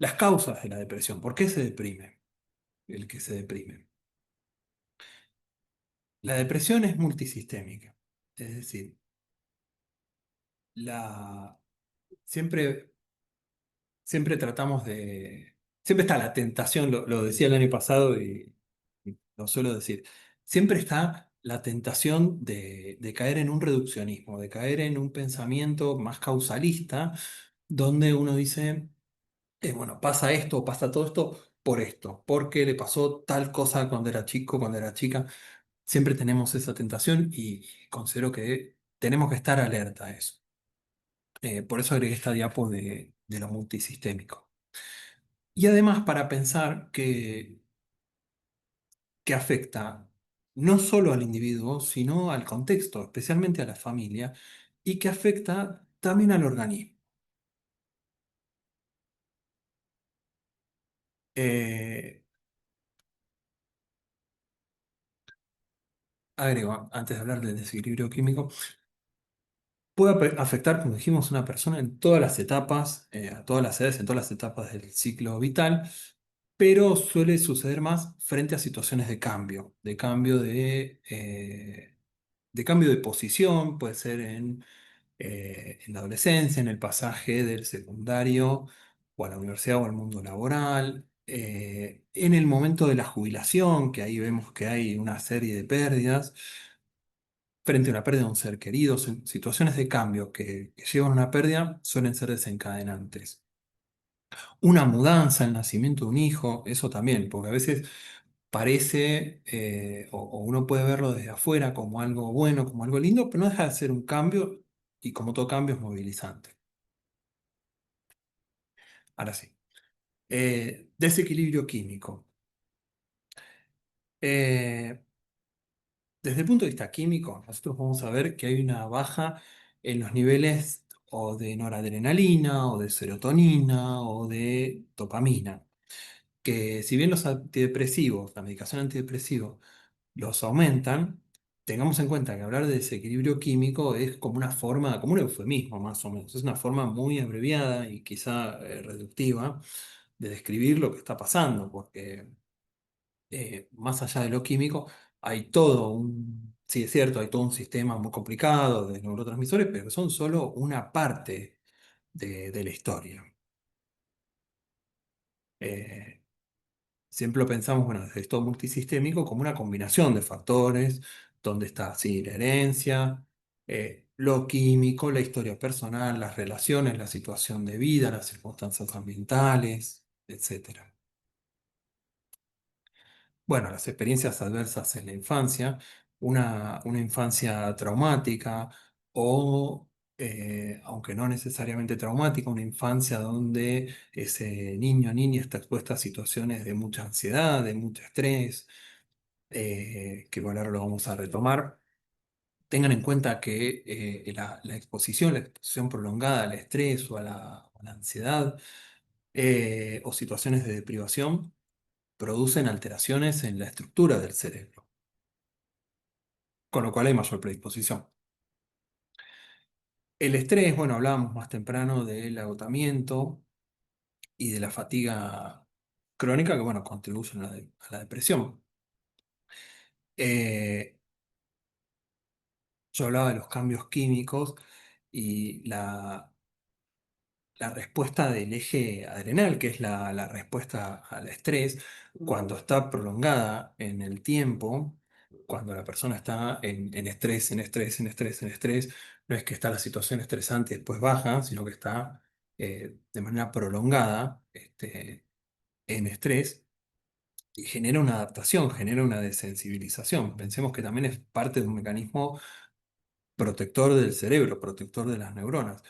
Las causas de la depresión. ¿Por qué se deprime el que se deprime? La depresión es multisistémica. Es decir, la, siempre, siempre tratamos de... Siempre está la tentación, lo decía el año pasado y lo suelo decir. Siempre está la tentación de caer en un reduccionismo, de caer en un pensamiento más causalista, donde uno dice, bueno, pasa esto, pasa todo esto por esto, porque le pasó tal cosa cuando era chico, cuando era chica. Siempre tenemos esa tentación y considero que tenemos que estar alerta a eso. Por eso agregué esta diapo de lo multisistémico. Y además para pensar que afecta no solo al individuo, sino al contexto, especialmente a la familia, y que afecta también al organismo. Eh, Agrego, antes de hablar del desequilibrio químico, puede afectar, como dijimos, a una persona en todas las etapas, a todas las edades, en todas las etapas del ciclo vital, pero suele suceder más frente a situaciones de cambio de posición, puede ser en la adolescencia, en el pasaje del secundario o a la universidad o al mundo laboral, en el momento de la jubilación, que ahí vemos que hay una serie de pérdidas frente a una pérdida de un ser querido, situaciones de cambio que llevan a una pérdida suelen ser desencadenantes. Una mudanza, el nacimiento de un hijo, eso también, porque a veces parece, o uno puede verlo desde afuera como algo bueno, como algo lindo, pero no deja de ser un cambio y como todo cambio es movilizante. Ahora sí, desequilibrio químico. Eh, Desde el punto de vista químico, nosotros vamos a ver que hay una baja en los niveles o de noradrenalina, o de serotonina, o de dopamina, que si bien los antidepresivos, la medicación antidepresiva, los aumentan, tengamos en cuenta que hablar de desequilibrio químico es como una forma, como un eufemismo más o menos, es una forma muy abreviada y quizá reductiva de describir lo que está pasando, porque más allá de lo químico, hay todo un, sí es cierto, hay todo un sistema muy complicado de neurotransmisores, pero son solo una parte de la historia. Eh, Siempre lo pensamos, bueno, desde esto multisistémico como una combinación de factores, donde está, sí, la herencia, lo químico, la historia personal, las relaciones, la situación de vida, las circunstancias ambientales, etcétera. Bueno, las experiencias adversas en la infancia, una infancia traumática o, aunque no necesariamente traumática, una infancia donde ese niño o niña está expuesta a situaciones de mucha ansiedad, de mucho estrés, que bueno, ahora lo vamos a retomar. Tengan en cuenta que la exposición prolongada al estrés o a la ansiedad o situaciones de deprivación producen alteraciones en la estructura del cerebro, con lo cual hay mayor predisposición. El estrés, bueno, hablábamos más temprano del agotamiento y de la fatiga crónica que, bueno, contribuyen a a la depresión. Eh, yo hablaba de los cambios químicos y la respuesta del eje adrenal, que es la respuesta al estrés, cuando está prolongada en el tiempo, cuando la persona está en estrés, en estrés, en estrés, en estrés, no es que está la situación estresante y después baja, sino que está de manera prolongada en estrés y genera una adaptación, genera una desensibilización. Pensemos que también es parte de un mecanismo protector del cerebro, protector de las neuronas.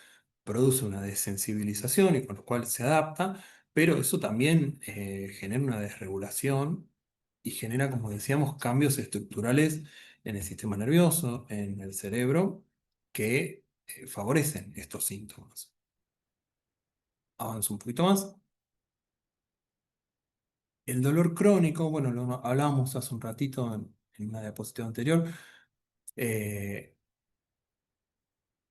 Produce una desensibilización y con lo cual se adapta, pero eso también genera una desregulación y genera, como decíamos, cambios estructurales en el sistema nervioso, en el cerebro, que favorecen estos síntomas. Avanzo un poquito más. El dolor crónico, bueno, lo hablábamos hace un ratito en una diapositiva anterior. eh,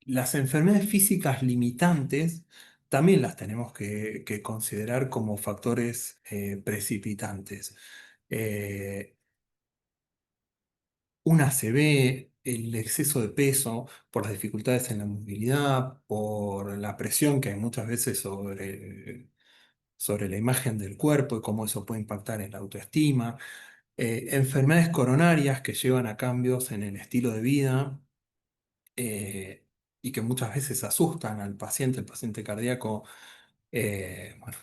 las enfermedades físicas limitantes también las tenemos que considerar como factores precipitantes. Eh, una se ve el exceso de peso por las dificultades en la movilidad, por la presión que hay muchas veces sobre la imagen del cuerpo y cómo eso puede impactar en la autoestima. Enfermedades coronarias que llevan a cambios en el estilo de vida eh, y que muchas veces asustan al paciente. El paciente cardíaco, bueno,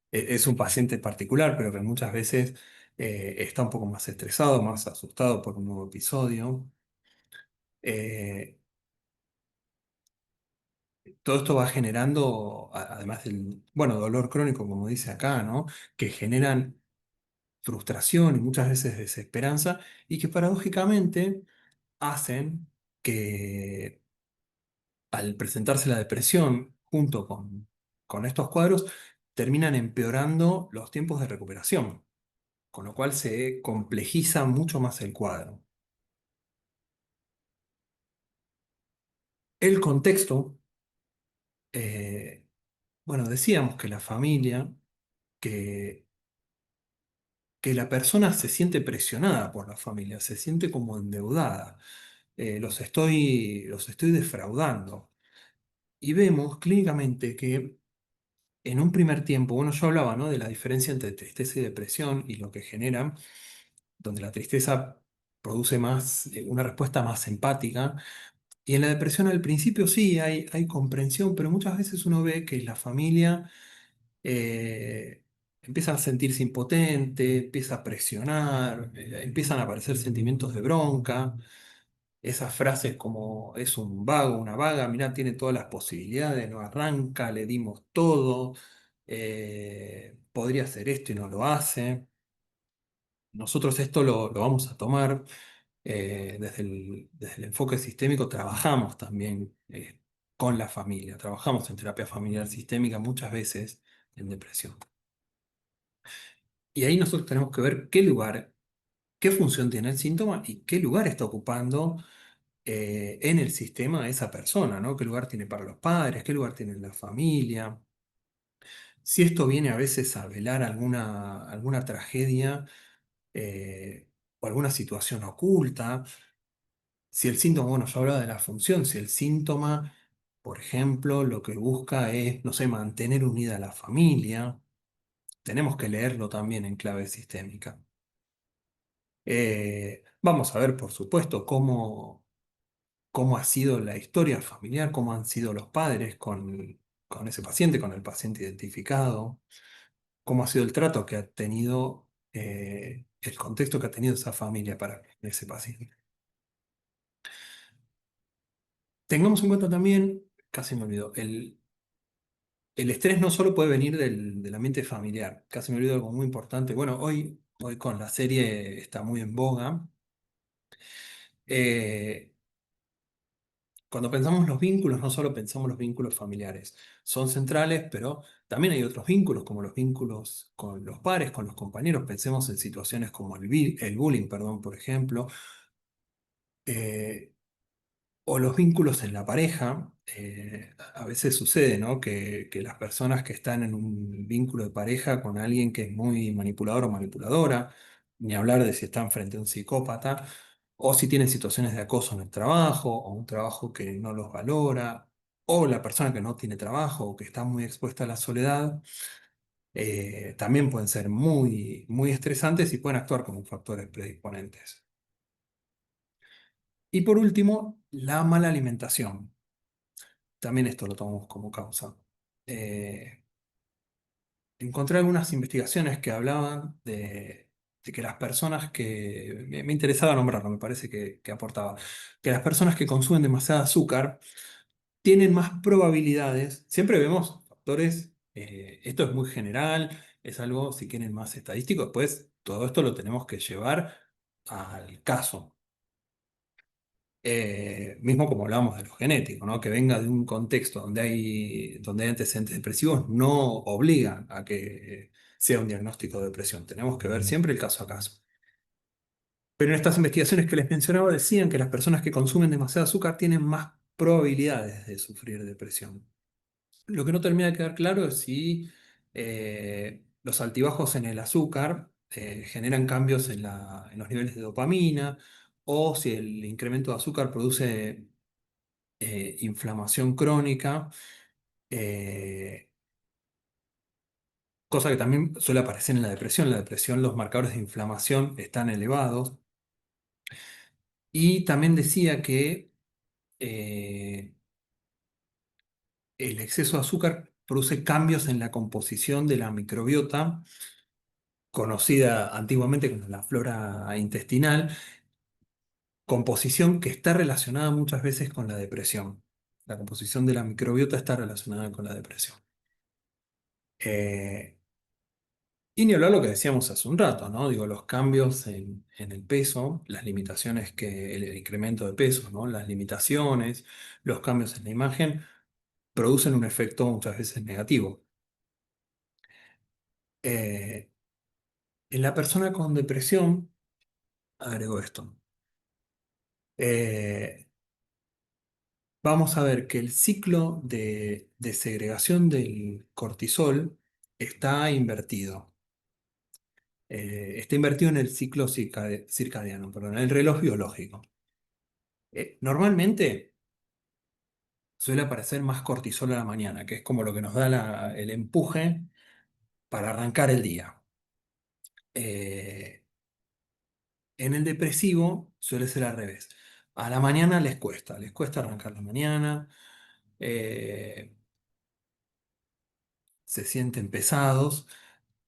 es un paciente particular, pero que muchas veces está un poco más estresado, más asustado por un nuevo episodio. Eh, Todo esto va generando, además del, bueno, dolor crónico, como dice acá, ¿no? Que generan frustración y muchas veces desesperanza y que paradójicamente hacen que al presentarse la depresión junto con estos cuadros, terminan empeorando los tiempos de recuperación, con lo cual se complejiza mucho más el cuadro. El contexto, eh, bueno, decíamos que la familia, que, que la persona se siente presionada por la familia, se siente como endeudada, los estoy defraudando. Y vemos clínicamente que en un primer tiempo, bueno, yo hablaba, ¿no? De la diferencia entre tristeza y depresión y lo que generan, donde la tristeza produce más, una respuesta más empática. Y en la depresión al principio sí hay comprensión, pero muchas veces uno ve que la familia eh, empieza a sentirse impotente, empieza a presionar, empiezan a aparecer sentimientos de bronca. Esas frases como es un vago, una vaga, mirá, tiene todas las posibilidades, no arranca, le dimos todo, podría hacer esto y no lo hace. Nosotros esto lo vamos a tomar desde el enfoque sistémico, trabajamos también con la familia, trabajamos en terapia familiar sistémica muchas veces en depresión. Y ahí nosotros tenemos que ver qué lugar, qué función tiene el síntoma y qué lugar está ocupando en el sistema esa persona, ¿no? ¿Qué lugar tiene para los padres? ¿Qué lugar tiene en la familia? Si esto viene a veces a velar alguna tragedia o alguna situación oculta, si el síntoma, bueno, yo hablaba de la función, si el síntoma, por ejemplo, lo que busca es, no sé, mantener unida a la familia, tenemos que leerlo también en clave sistémica. Vamos a ver, por supuesto, cómo ha sido la historia familiar, cómo han sido los padres con ese paciente, con el paciente identificado, cómo ha sido el trato que ha tenido, el contexto que ha tenido esa familia para ese paciente. Tengamos en cuenta también, casi me olvidó, el estrés no solo puede venir del ambiente familiar, casi me olvidó algo muy importante. Bueno, hoy con la serie está muy en boga. Eh, Cuando pensamos los vínculos, no solo pensamos los vínculos familiares, son centrales, pero también hay otros vínculos, como los vínculos con los pares, con los compañeros. Pensemos en situaciones como el bullying, perdón, por ejemplo, eh, o los vínculos en la pareja. A veces sucede, ¿no? Que las personas que están en un vínculo de pareja con alguien que es muy manipulador o manipuladora, ni hablar de si están frente a un psicópata, o si tienen situaciones de acoso en el trabajo, o un trabajo que no los valora, o la persona que no tiene trabajo, o que está muy expuesta a la soledad, también pueden ser muy, muy estresantes y pueden actuar como factores predisponentes. Y por último, la mala alimentación. También esto lo tomamos como causa. Eh, Encontré algunas investigaciones que hablaban de que las personas que, me interesaba nombrarlo, me parece que aportaba, que las personas que consumen demasiado azúcar tienen más probabilidades, siempre vemos factores, esto es muy general, es algo, si quieren, más estadístico, después todo esto lo tenemos que llevar al caso. Mismo como hablábamos de lo genético, ¿no? Que venga de un contexto donde hay antecedentes depresivos, no obliga a que sea un diagnóstico de depresión. Tenemos que ver siempre el caso a caso. Pero en estas investigaciones que les mencionaba decían que las personas que consumen demasiado azúcar tienen más probabilidades de sufrir depresión. Lo que no termina de quedar claro es si los altibajos en el azúcar generan cambios en los niveles de dopamina o si el incremento de azúcar produce inflamación crónica, eh, cosa que también suele aparecer en la depresión. En la depresión los marcadores de inflamación están elevados. Y también decía que eh, el exceso de azúcar produce cambios en la composición de la microbiota, conocida antiguamente como la flora intestinal, composición que está relacionada muchas veces con la depresión. La composición de la microbiota está relacionada con la depresión. Eh, y ni hablar lo que decíamos hace un rato, ¿no? Digo, los cambios en el peso, las limitaciones el incremento de peso, ¿no? Las limitaciones, los cambios en la imagen producen un efecto muchas veces negativo. Eh, en la persona con depresión, agrego esto. eh, Vamos a ver que el ciclo de segregación del cortisol está invertido. Está invertido en el ciclo circadiano, perdón, en el reloj biológico. Normalmente suele aparecer más cortisol a la mañana, que es como lo que nos da el empuje para arrancar el día. Eh, en el depresivo suele ser al revés. A la mañana les cuesta arrancar la mañana. eh, Se sienten pesados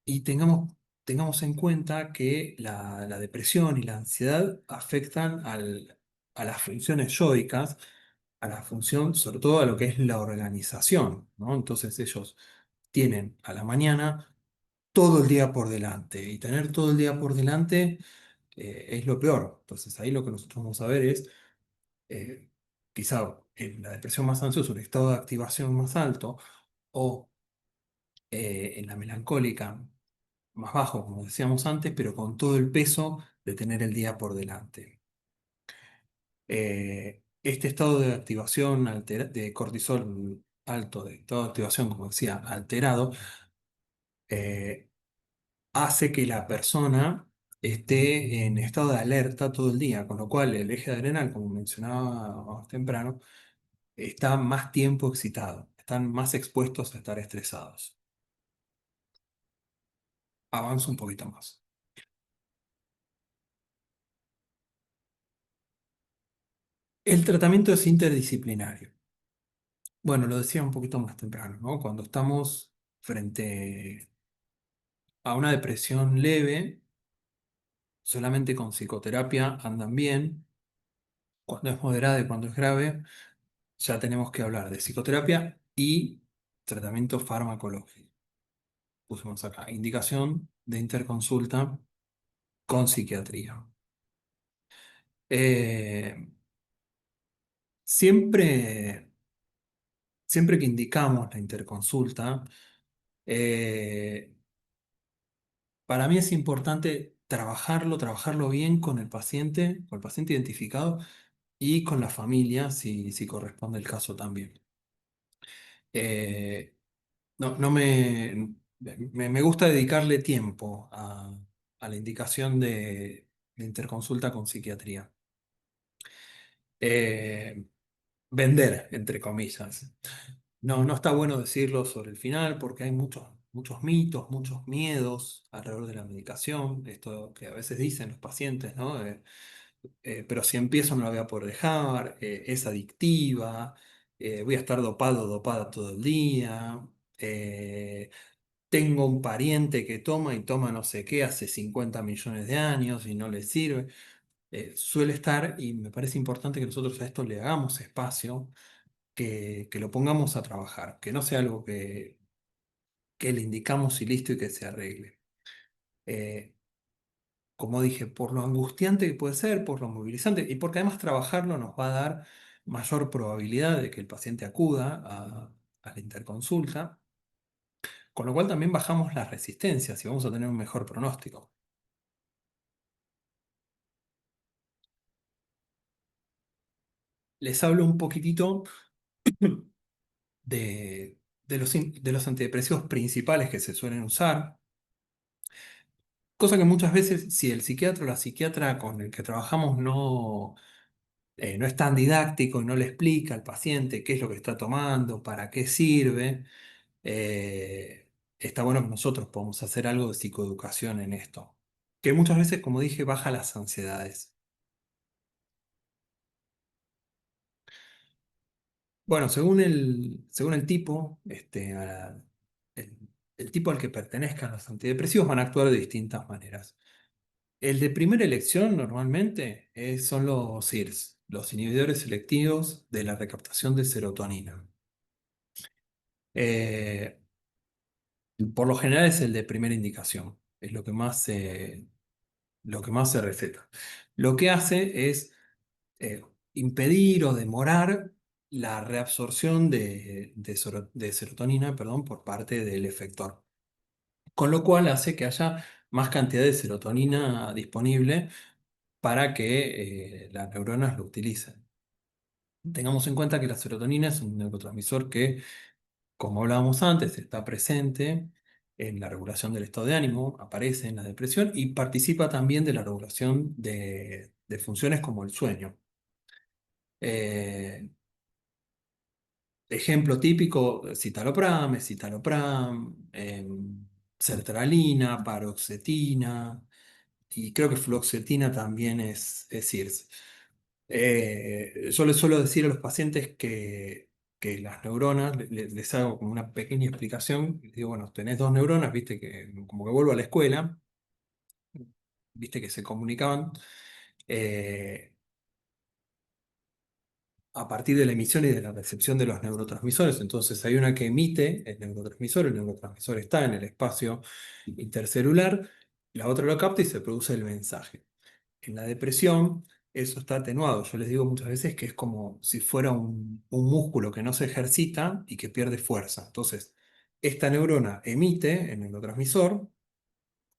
y tengamos en cuenta que la depresión y la ansiedad afectan a las funciones yoicas, a la función, sobre todo a lo que es la organización, ¿no? Entonces ellos tienen a la mañana todo el día por delante y tener todo el día por delante es lo peor. Entonces ahí lo que nosotros vamos a ver es eh, quizá en la depresión más ansiosa, un estado de activación más alto o en la melancólica más bajo, como decíamos antes, pero con todo el peso de tener el día por delante. Este estado de activación de cortisol alto, de estado de activación, como decía, alterado, eh, hace que la persona esté en estado de alerta todo el día, con lo cual el eje adrenal, como mencionaba más temprano, está más tiempo excitado, están más expuestos a estar estresados. Avanzo un poquito más. El tratamiento es interdisciplinario. Bueno, lo decía un poquito más temprano, ¿no? Cuando estamos frente a una depresión leve, solamente con psicoterapia andan bien. Cuando es moderada y cuando es grave, ya tenemos que hablar de psicoterapia y tratamiento farmacológico. Pusimos acá, indicación de interconsulta con psiquiatría. Eh, siempre, siempre que indicamos la interconsulta, eh, para mí es importante trabajarlo bien con el paciente identificado y con la familia, si corresponde el caso también. Eh, no me gusta dedicarle tiempo a la indicación de interconsulta con psiquiatría. Eh, Vender, entre comillas. No está bueno decirlo sobre el final porque hay muchos mitos, muchos miedos alrededor de la medicación, esto que a veces dicen los pacientes, ¿no? Pero si empiezo no la voy a poder dejar, es adictiva, voy a estar dopado, dopada todo el día, eh, tengo un pariente que toma y toma no sé qué hace 50 millones de años y no le sirve. Suele estar, y me parece importante que nosotros a esto le hagamos espacio que lo pongamos a trabajar, que no sea algo que le indicamos y listo y que se arregle. Eh, como dije, por lo angustiante que puede ser, por lo movilizante y porque además trabajarlo nos va a dar mayor probabilidad de que el paciente acuda a la interconsulta, con lo cual también bajamos las resistencias y vamos a tener un mejor pronóstico. Les hablo un poquitito de, de los antidepresivos principales que se suelen usar, cosa que muchas veces si el psiquiatra o la psiquiatra con el que trabajamos no es tan didáctico y no le explica al paciente qué es lo que está tomando, para qué sirve, está bueno que nosotros podamos hacer algo de psicoeducación en esto, que muchas veces, como dije, baja las ansiedades. Bueno, según el tipo, el, el tipo al que pertenezcan los antidepresivos van a actuar de distintas maneras. El de primera elección normalmente son los IRS, los inhibidores selectivos de la recaptación de serotonina. Eh, por lo general es el de primera indicación, es lo que más se receta. Lo que hace es eh, impedir o demorar la reabsorción de serotonina, perdón, por parte del efector. Con lo cual hace que haya más cantidad de serotonina disponible para que las neuronas lo utilicen. Tengamos en cuenta que la serotonina es un neurotransmisor que, como hablábamos antes, está presente en la regulación del estado de ánimo, aparece en la depresión y participa también de la regulación de funciones como el sueño. Eh, Ejemplo típico, citalopram, sertralina, paroxetina, y creo que fluoxetina también es IRS. Yo les suelo decir a los pacientes que las neuronas, les hago como una pequeña explicación, les digo, bueno, tenés dos neuronas, viste que como que vuelvo a la escuela, viste que se comunicaban eh, a partir de la emisión y de la recepción de los neurotransmisores. Entonces hay una que emite el neurotransmisor está en el espacio intercelular, la otra lo capta y se produce el mensaje. En la depresión, eso está atenuado. Yo les digo muchas veces que es como si fuera un músculo que no se ejercita y que pierde fuerza. Entonces, esta neurona emite el neurotransmisor,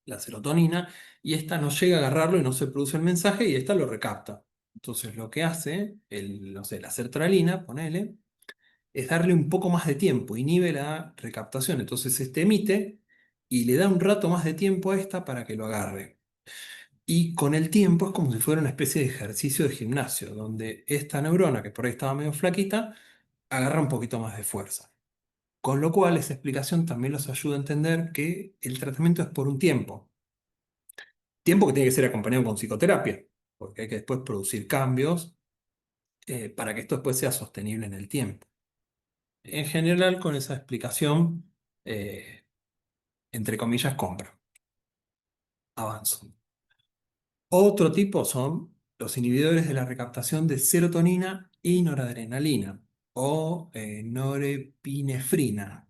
la serotonina, y esta no llega a agarrarlo y no se produce el mensaje y esta lo recapta. Entonces, lo que hace, no sé, la sertralina, ponele, es darle un poco más de tiempo, inhibe la recaptación. Entonces, este emite y le da un rato más de tiempo a esta para que lo agarre. Y con el tiempo es como si fuera una especie de ejercicio de gimnasio, donde esta neurona, que por ahí estaba medio flaquita, agarra un poquito más de fuerza. Con lo cual, esa explicación también los ayuda a entender que el tratamiento es por un tiempo. Tiempo que tiene que ser acompañado con psicoterapia, porque hay que después producir cambios para que esto después sea sostenible en el tiempo. En general, con esa explicación, eh, entre comillas, compro, avanzo. Otro tipo son los inhibidores de la recaptación de serotonina y noradrenalina o norepinefrina,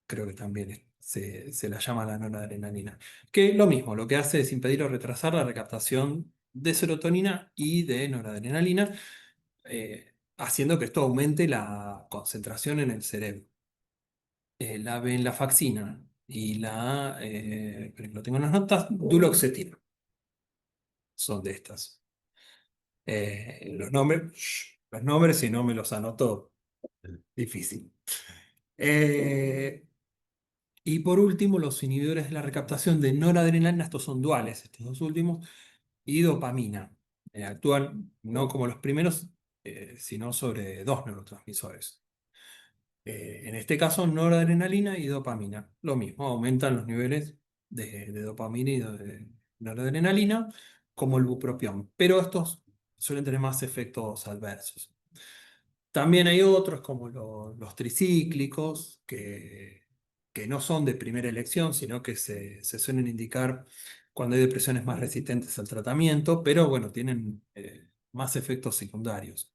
creo que también se la llama la noradrenalina, que lo mismo, lo que hace es impedir o retrasar la recaptación de serotonina y de noradrenalina, haciendo que esto aumente la concentración en el cerebro. La venlafaxina y lo tengo en las notas, duloxetina, son de estas. Los nombres, si no me los anoto, difícil. Eh, y por último, los inhibidores de la recaptación de noradrenalina, estos son duales, estos dos últimos, y dopamina. Actúan no como los primeros, sino sobre dos neurotransmisores. En este caso, noradrenalina y dopamina. Lo mismo, aumentan los niveles de dopamina y de noradrenalina, como el bupropión. Pero estos suelen tener más efectos adversos. También hay otros como los tricíclicos, que no son de primera elección, sino que se suelen indicar cuando hay depresiones más resistentes al tratamiento, pero bueno, tienen más efectos secundarios.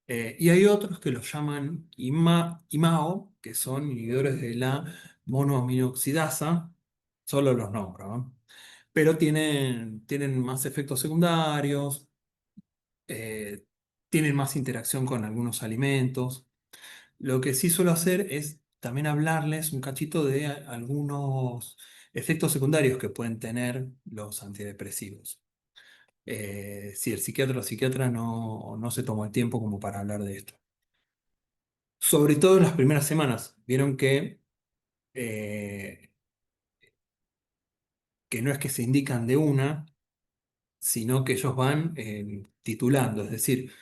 Y hay otros que los llaman IMAO, que son inhibidores de la monoaminoxidasa, solo los nombro, ¿no? Pero tienen más efectos secundarios, eh, tienen más interacción con algunos alimentos. Lo que sí suelo hacer es también hablarles un cachito de algunos efectos secundarios que pueden tener los antidepresivos. Si el psiquiatra o psiquiatra no se tomó el tiempo como para hablar de esto. sobre todo en las primeras semanas. Vieron eh, que no es que se indican de una, sino que ellos van titulando, es decir,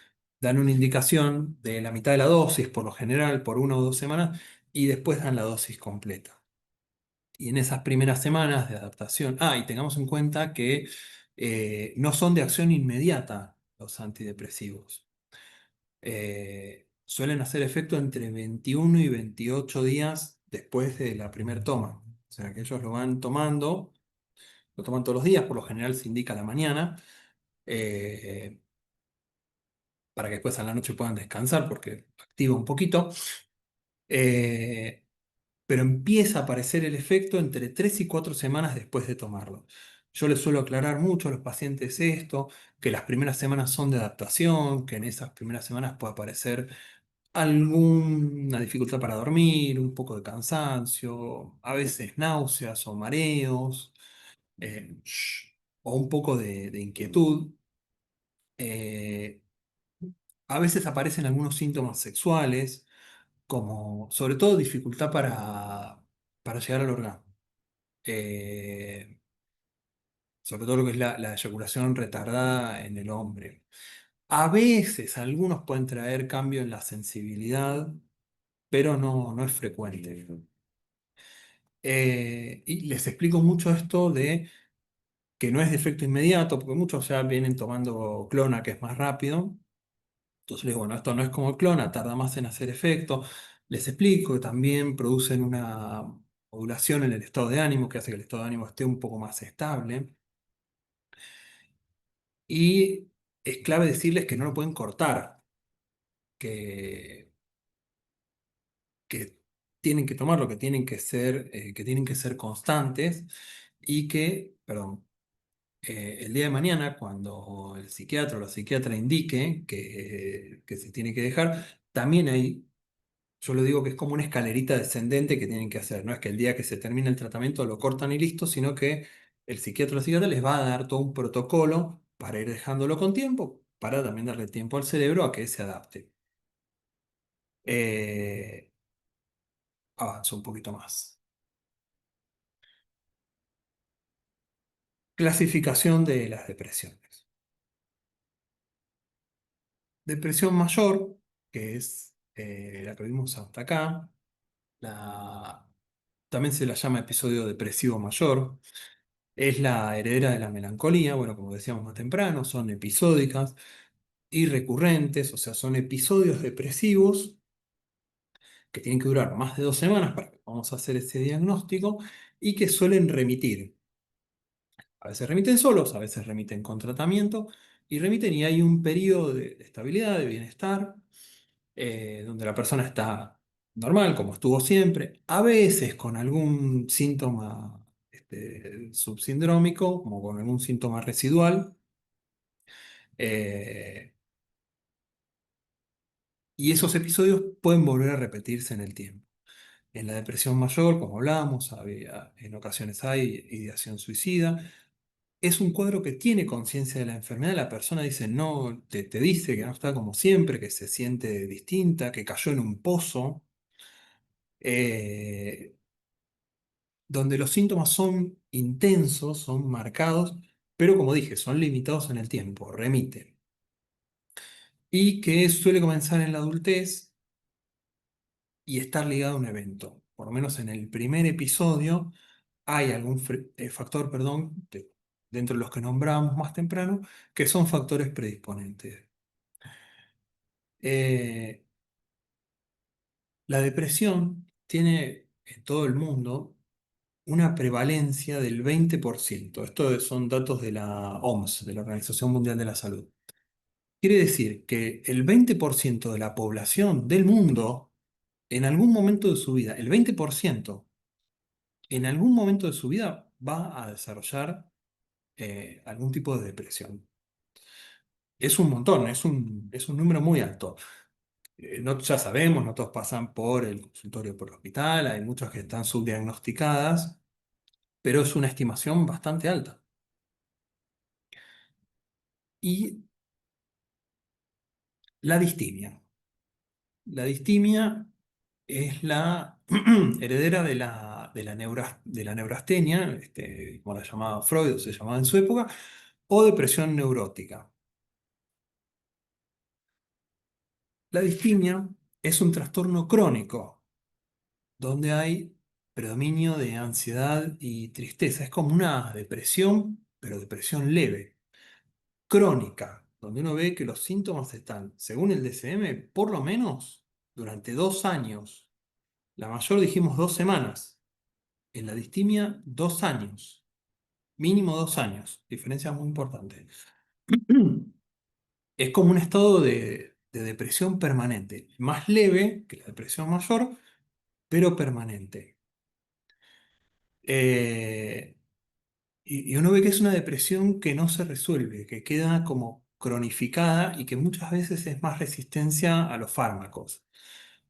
dan una indicación de la mitad de la dosis, por lo general, por 1 o 2 semanas, y después dan la dosis completa. Y en esas primeras semanas de adaptación, y tengamos en cuenta que no son de acción inmediata los antidepresivos. Suelen hacer efecto entre 21 y 28 días después de la primera toma. O sea que ellos lo toman todos los días, por lo general se indica a la mañana, eh, para que después a la noche puedan descansar porque activa un poquito. Eh, pero empieza a aparecer el efecto entre 3 y 4 semanas después de tomarlo. Yo les suelo aclarar mucho a los pacientes esto, que las primeras semanas son de adaptación, que en esas primeras semanas puede aparecer alguna dificultad para dormir, un poco de cansancio, a veces náuseas o mareos, o un poco de inquietud. Eh, a veces aparecen algunos síntomas sexuales, como sobre todo dificultad para llegar al orgasmo. Eh, Sobre todo lo que es la eyaculación retardada en el hombre. A veces algunos pueden traer cambio en la sensibilidad, pero no es frecuente. Y les explico mucho esto de que no es de efecto inmediato, porque muchos ya vienen tomando clona, que es más rápido. Entonces les digo, bueno, esto no es como el clona, tarda más en hacer efecto. Les explico que también producen una modulación en el estado de ánimo, que hace que el estado de ánimo esté un poco más estable. Y es clave decirles que no lo pueden cortar, que, que tienen que tomarlo, que tienen que ser constantes y que, perdón, el día de mañana, cuando el psiquiatra o la psiquiatra indique que se tiene que dejar, también hay, yo lo digo que es como una escalerita descendente que tienen que hacer. No es que el día que se termina el tratamiento lo cortan y listo, sino que el psiquiatra o la psiquiatra les va a dar todo un protocolo para ir dejándolo con tiempo, para también darle tiempo al cerebro a que se adapte. Eh, Avanzo un poquito más. Clasificación de las depresiones. Depresión mayor, que es la que vimos hasta acá. La- También se la llama episodio depresivo mayor. Es la heredera de la melancolía. Bueno, como decíamos más temprano, son episódicas y recurrentes, o sea, son episodios depresivos que tienen que durar más de 2 semanas para que vamos a hacer ese diagnóstico y que suelen remitir. A veces remiten solos, a veces remiten con tratamiento y remiten y hay un periodo de estabilidad, de bienestar, donde la persona está normal, como estuvo siempre, a veces con algún síntoma subsindrómico, como con algún síntoma residual, eh, y esos episodios pueden volver a repetirse en el tiempo. En la depresión mayor, como hablábamos, en ocasiones hay ideación suicida. Es un cuadro que tiene conciencia de la enfermedad. La persona dice, no, te dice que no está como siempre, que se siente distinta, que cayó en un pozo, eh, donde los síntomas son intensos, son marcados, pero como dije, son limitados en el tiempo, remiten. Y que suele comenzar en la adultez y estar ligado a un evento. Por lo menos en el primer episodio hay algún factor, perdón, dentro de los que nombramos más temprano, que son factores predisponentes. Eh, la depresión tiene en todo el mundo una prevalencia del 20%. Estos son datos de la OMS, de la Organización Mundial de la Salud. Quiere decir que el 20% de la población del mundo, en algún momento de su vida, el 20%, en algún momento de su vida va a desarrollar algún tipo de depresión. Es un montón, es un número muy alto. Ya sabemos, no todos pasan por el consultorio, por el hospital, hay muchas que están subdiagnosticadas, pero es una estimación bastante alta. Y la distimia. La distimia es la heredera de la neurastenia, como la llamaba Freud, o se llamaba en su época, o depresión neurótica. La distimia es un trastorno crónico donde hay predominio de ansiedad y tristeza. Es como una depresión, pero depresión leve, crónica, donde uno ve que los síntomas están, según el DSM, por lo menos durante 2 años. La mayor dijimos 2 semanas. En la distimia, 2 años. Mínimo 2 años. Diferencia muy importante. Es como un estado de depresión permanente. Más leve que la depresión mayor, pero permanente. Eh, y uno ve que es una depresión que no se resuelve, que queda como cronificada y que muchas veces es más resistencia a los fármacos.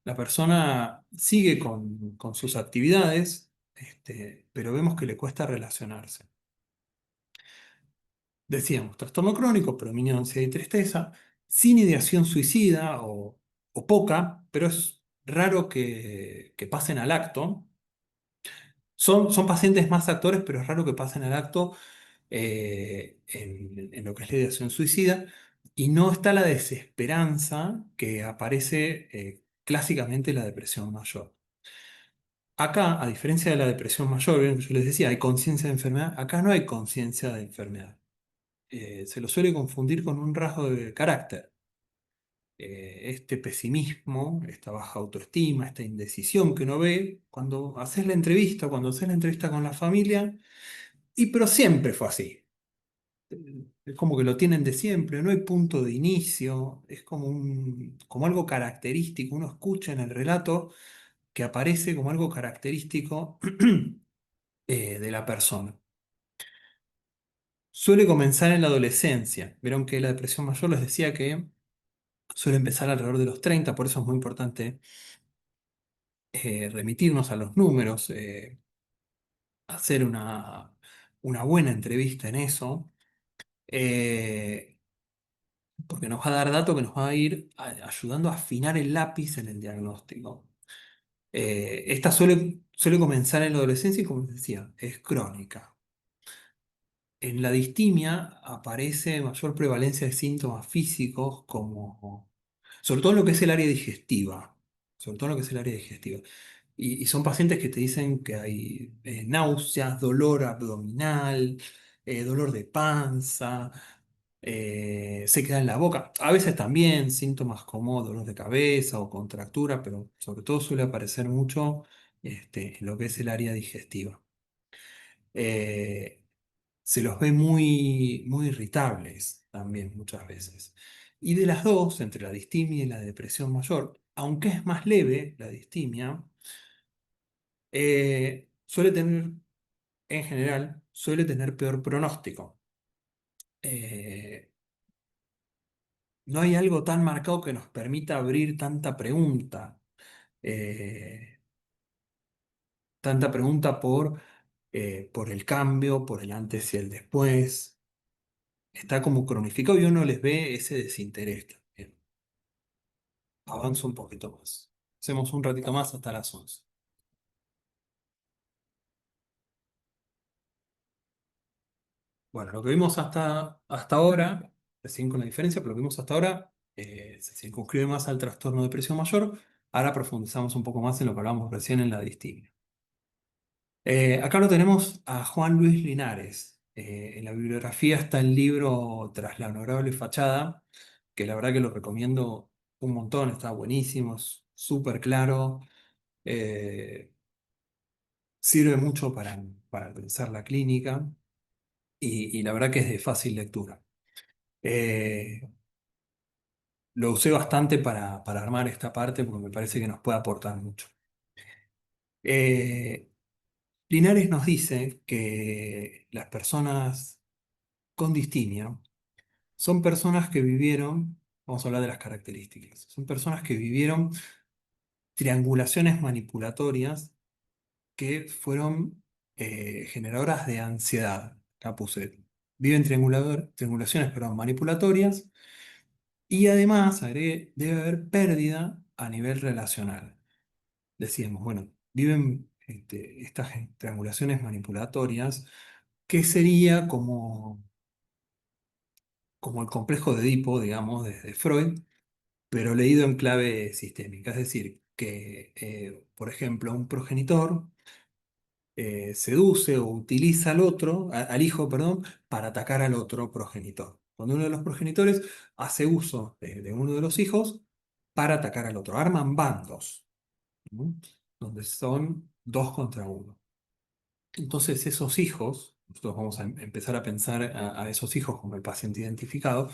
La persona sigue con sus actividades, pero vemos que le cuesta relacionarse. Decíamos, trastorno crónico, predominio de ansiedad y tristeza, sin ideación suicida o poca, pero es raro que pasen al acto. Son pacientes más actores, pero es raro que pasen al acto en lo que es la ideación suicida. Y no está la desesperanza que aparece clásicamente en la depresión mayor. Acá, a diferencia de la depresión mayor, ¿ven? Yo les decía, hay conciencia de enfermedad. Acá no hay conciencia de enfermedad. Se lo suele confundir con un rasgo de carácter. Este pesimismo, esta baja autoestima, esta indecisión que uno ve cuando haces la entrevista con la familia, y pero siempre fue así. Es como que lo tienen de siempre, no hay punto de inicio, es como algo característico. Uno escucha en el relato que aparece como algo característico de la persona. Suele comenzar en la adolescencia. Vieron que la depresión mayor les decía que suele empezar alrededor de los 30, por eso es muy importante remitirnos a los números, hacer una buena entrevista en eso, eh, porque nos va a dar datos que nos va a ir ayudando a afinar el lápiz en el diagnóstico. Esta suele comenzar en la adolescencia y, como les decía, es crónica. En la distimia aparece mayor prevalencia de síntomas físicos como, sobre todo en lo que es el área digestiva, sobre todo en lo que es el área digestiva. Y son pacientes que te dicen que hay náuseas, dolor abdominal, dolor de panza, sequedad en la boca. A veces también síntomas como dolor de cabeza o contractura, pero sobre todo suele aparecer mucho en lo que es el área digestiva. Eh, Se los ve muy, muy irritables también muchas veces. Y de las dos, entre la distimia y la depresión mayor, aunque es más leve la distimia, suele tener, en general, suele tener peor pronóstico. Eh, no hay algo tan marcado que nos permita abrir eh, tanta pregunta por el cambio, por el antes y el después. Está como cronificado y uno les ve ese desinterés también. Avanzo un poquito más. Hacemos un ratito más hasta las 11. Bueno, lo que vimos hasta ahora, recién con la diferencia, pero lo que vimos hasta ahora se circunscribe más al trastorno de depresión mayor. Ahora profundizamos un poco más en lo que hablamos recién en la distimia. Acá lo tenemos a Juan Luis Linares. En la bibliografía está el libro Tras la honorable fachada, que la verdad que lo recomiendo un montón, está buenísimo, es súper claro, eh, sirve mucho para pensar la clínica y la verdad que es de fácil lectura. Eh, lo usé bastante para armar esta parte porque me parece que nos puede aportar mucho. Eh, Linares nos dice que las personas con distimia son personas que vivieron, vamos a hablar de las características, son personas que vivieron triangulaciones manipulatorias que fueron generadoras de ansiedad. Acá puse, viven triangulaciones, perdón, manipulatorias y además agregué, debe haber pérdida a nivel relacional. decíamos, bueno, viven estas triangulaciones manipulatorias, que sería como el complejo de Edipo, digamos, desde Freud, pero leído en clave sistémica. Es decir, que, por ejemplo, un progenitor seduce o utiliza al otro, al hijo, perdón, para atacar al otro progenitor. Cuando uno de los progenitores hace uso de uno de los hijos para atacar al otro, arman bandos, ¿no? Donde son dos contra uno. Entonces esos hijos, nosotros vamos a empezar a pensar a esos hijos como el paciente identificado,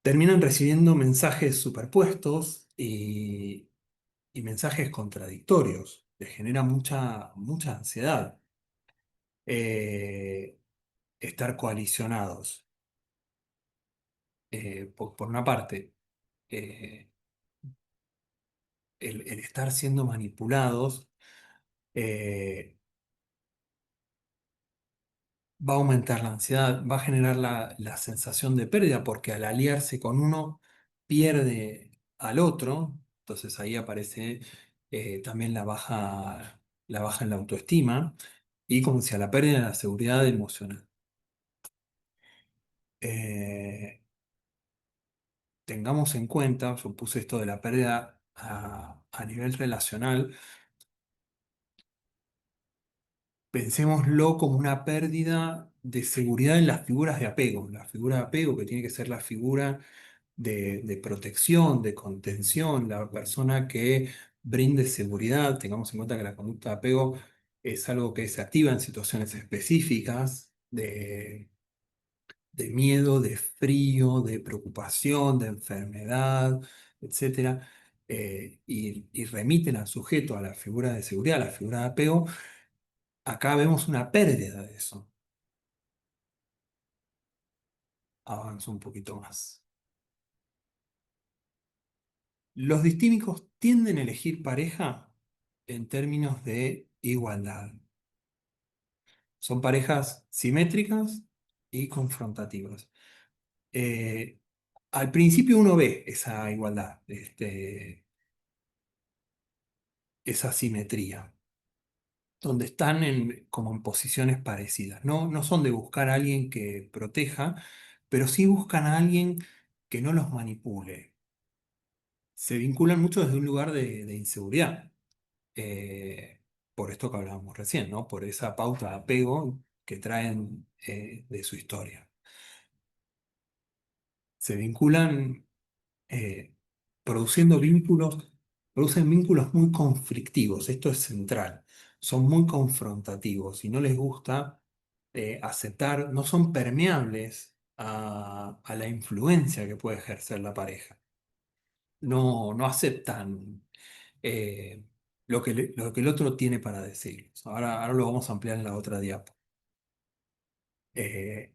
terminan recibiendo mensajes superpuestos y mensajes contradictorios. Les genera mucha ansiedad estar coalicionados. Por una parte, eh, el estar siendo manipulados eh, va a aumentar la ansiedad, va a generar la sensación de pérdida, porque al aliarse con uno pierde al otro. Entonces ahí aparece también la baja en la autoestima y como decía, la pérdida de la seguridad emocional. Eh, Tengamos en cuenta, yo puse esto de la pérdida a nivel relacional, pensémoslo como una pérdida de seguridad en las figuras de apego. La figura de apego que tiene que ser la figura de protección, de contención, la persona que brinde seguridad. Tengamos en cuenta que la conducta de apego es algo que se activa en situaciones específicas de miedo, de frío, de preocupación, de enfermedad, etcétera, y remiten al sujeto a la figura de seguridad, a la figura de apego. Acá vemos una pérdida de eso. Avanzo un poquito más. Los distímicos tienden a elegir pareja en términos de igualdad. Son parejas simétricas y confrontativas. Eh, Al principio uno ve esa igualdad, esa simetría, donde están como en posiciones parecidas. No son de buscar a alguien que proteja, pero sí buscan a alguien que no los manipule. Se vinculan mucho desde un lugar de inseguridad, eh, por esto que hablábamos recién, ¿no? Por esa pauta de apego que traen de su historia. Se vinculan eh, produciendo vínculos, producen vínculos muy conflictivos, esto es central, son muy confrontativos y no les gusta aceptar, no son permeables a la influencia que puede ejercer la pareja. No aceptan eh, lo que el otro tiene para decir. Ahora lo vamos a ampliar en la otra diapo. Eh,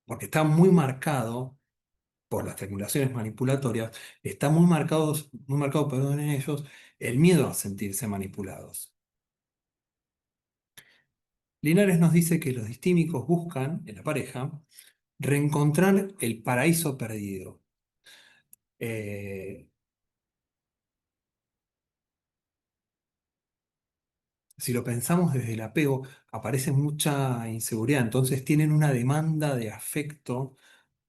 Porque está muy marcado por las triangulaciones manipulatorias, está muy marcado, perdón, en ellos el miedo a sentirse manipulados. Linares nos dice que los distímicos buscan en la pareja reencontrar el paraíso perdido. Eh, si lo pensamos desde el apego, aparece mucha inseguridad, entonces tienen una demanda de afecto,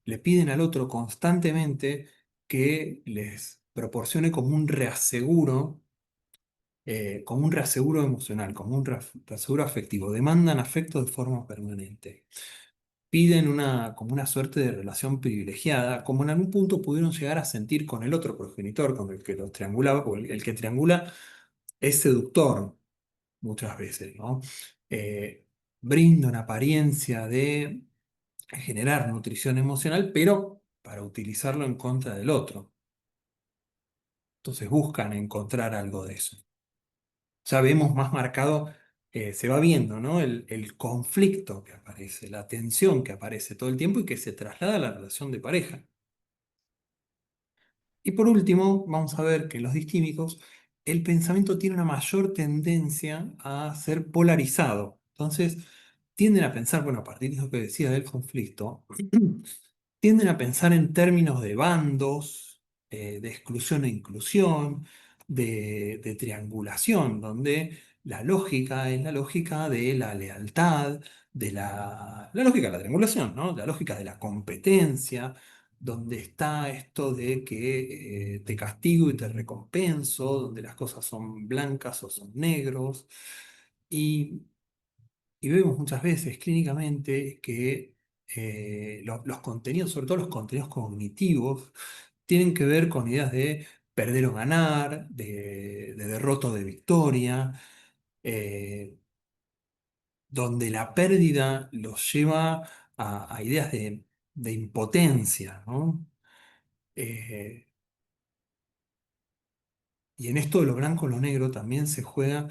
le piden al otro constantemente que les proporcione como un reaseguro emocional, como un reaseguro afectivo. Demandan afecto de forma permanente. Piden como una suerte de relación privilegiada, como en algún punto pudieron llegar a sentir con el otro progenitor, con el que los triangulaba, o el que triangula es seductor muchas veces, ¿no? Eh, Brinda una apariencia de generar nutrición emocional, pero para utilizarlo en contra del otro. Entonces buscan encontrar algo de eso. Ya vemos más marcado, se va viendo, ¿no? El conflicto que aparece, la tensión que aparece todo el tiempo y que se traslada a la relación de pareja. Y por último, vamos a ver que en los distímicos el pensamiento tiene una mayor tendencia a ser polarizado. Entonces, tienden a pensar, bueno, a partir de lo que decía del conflicto, tienden a pensar en términos de bandos, de exclusión e inclusión, de triangulación, donde la lógica es la lógica de la lealtad, la lógica de la triangulación, ¿no? La lógica de la competencia, donde está esto de que te castigo y te recompenso, donde las cosas son blancas o son negros. Y, y vemos muchas veces clínicamente que los contenidos, sobre todo los contenidos cognitivos, tienen que ver con ideas de perder o ganar, de derrota o de victoria, eh, donde la pérdida los lleva a ideas de impotencia, ¿no? Eh, y en esto de lo blanco o lo negro también se juega,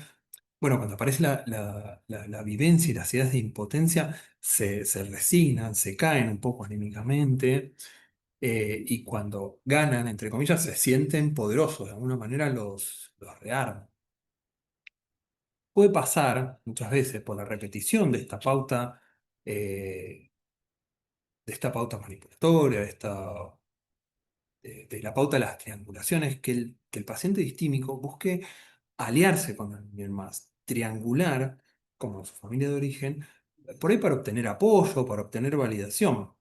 bueno, cuando aparece la vivencia y las ideas de impotencia, se resignan, se caen un poco anímicamente, y cuando ganan, entre comillas, se sienten poderosos, de alguna manera los rearman. Puede pasar muchas veces por la repetición eh, de esta pauta manipulatoria, de la pauta de las triangulaciones, que el paciente distímico busque aliarse con alguien más, triangular, como su familia de origen, por ahí para obtener apoyo, para obtener validación.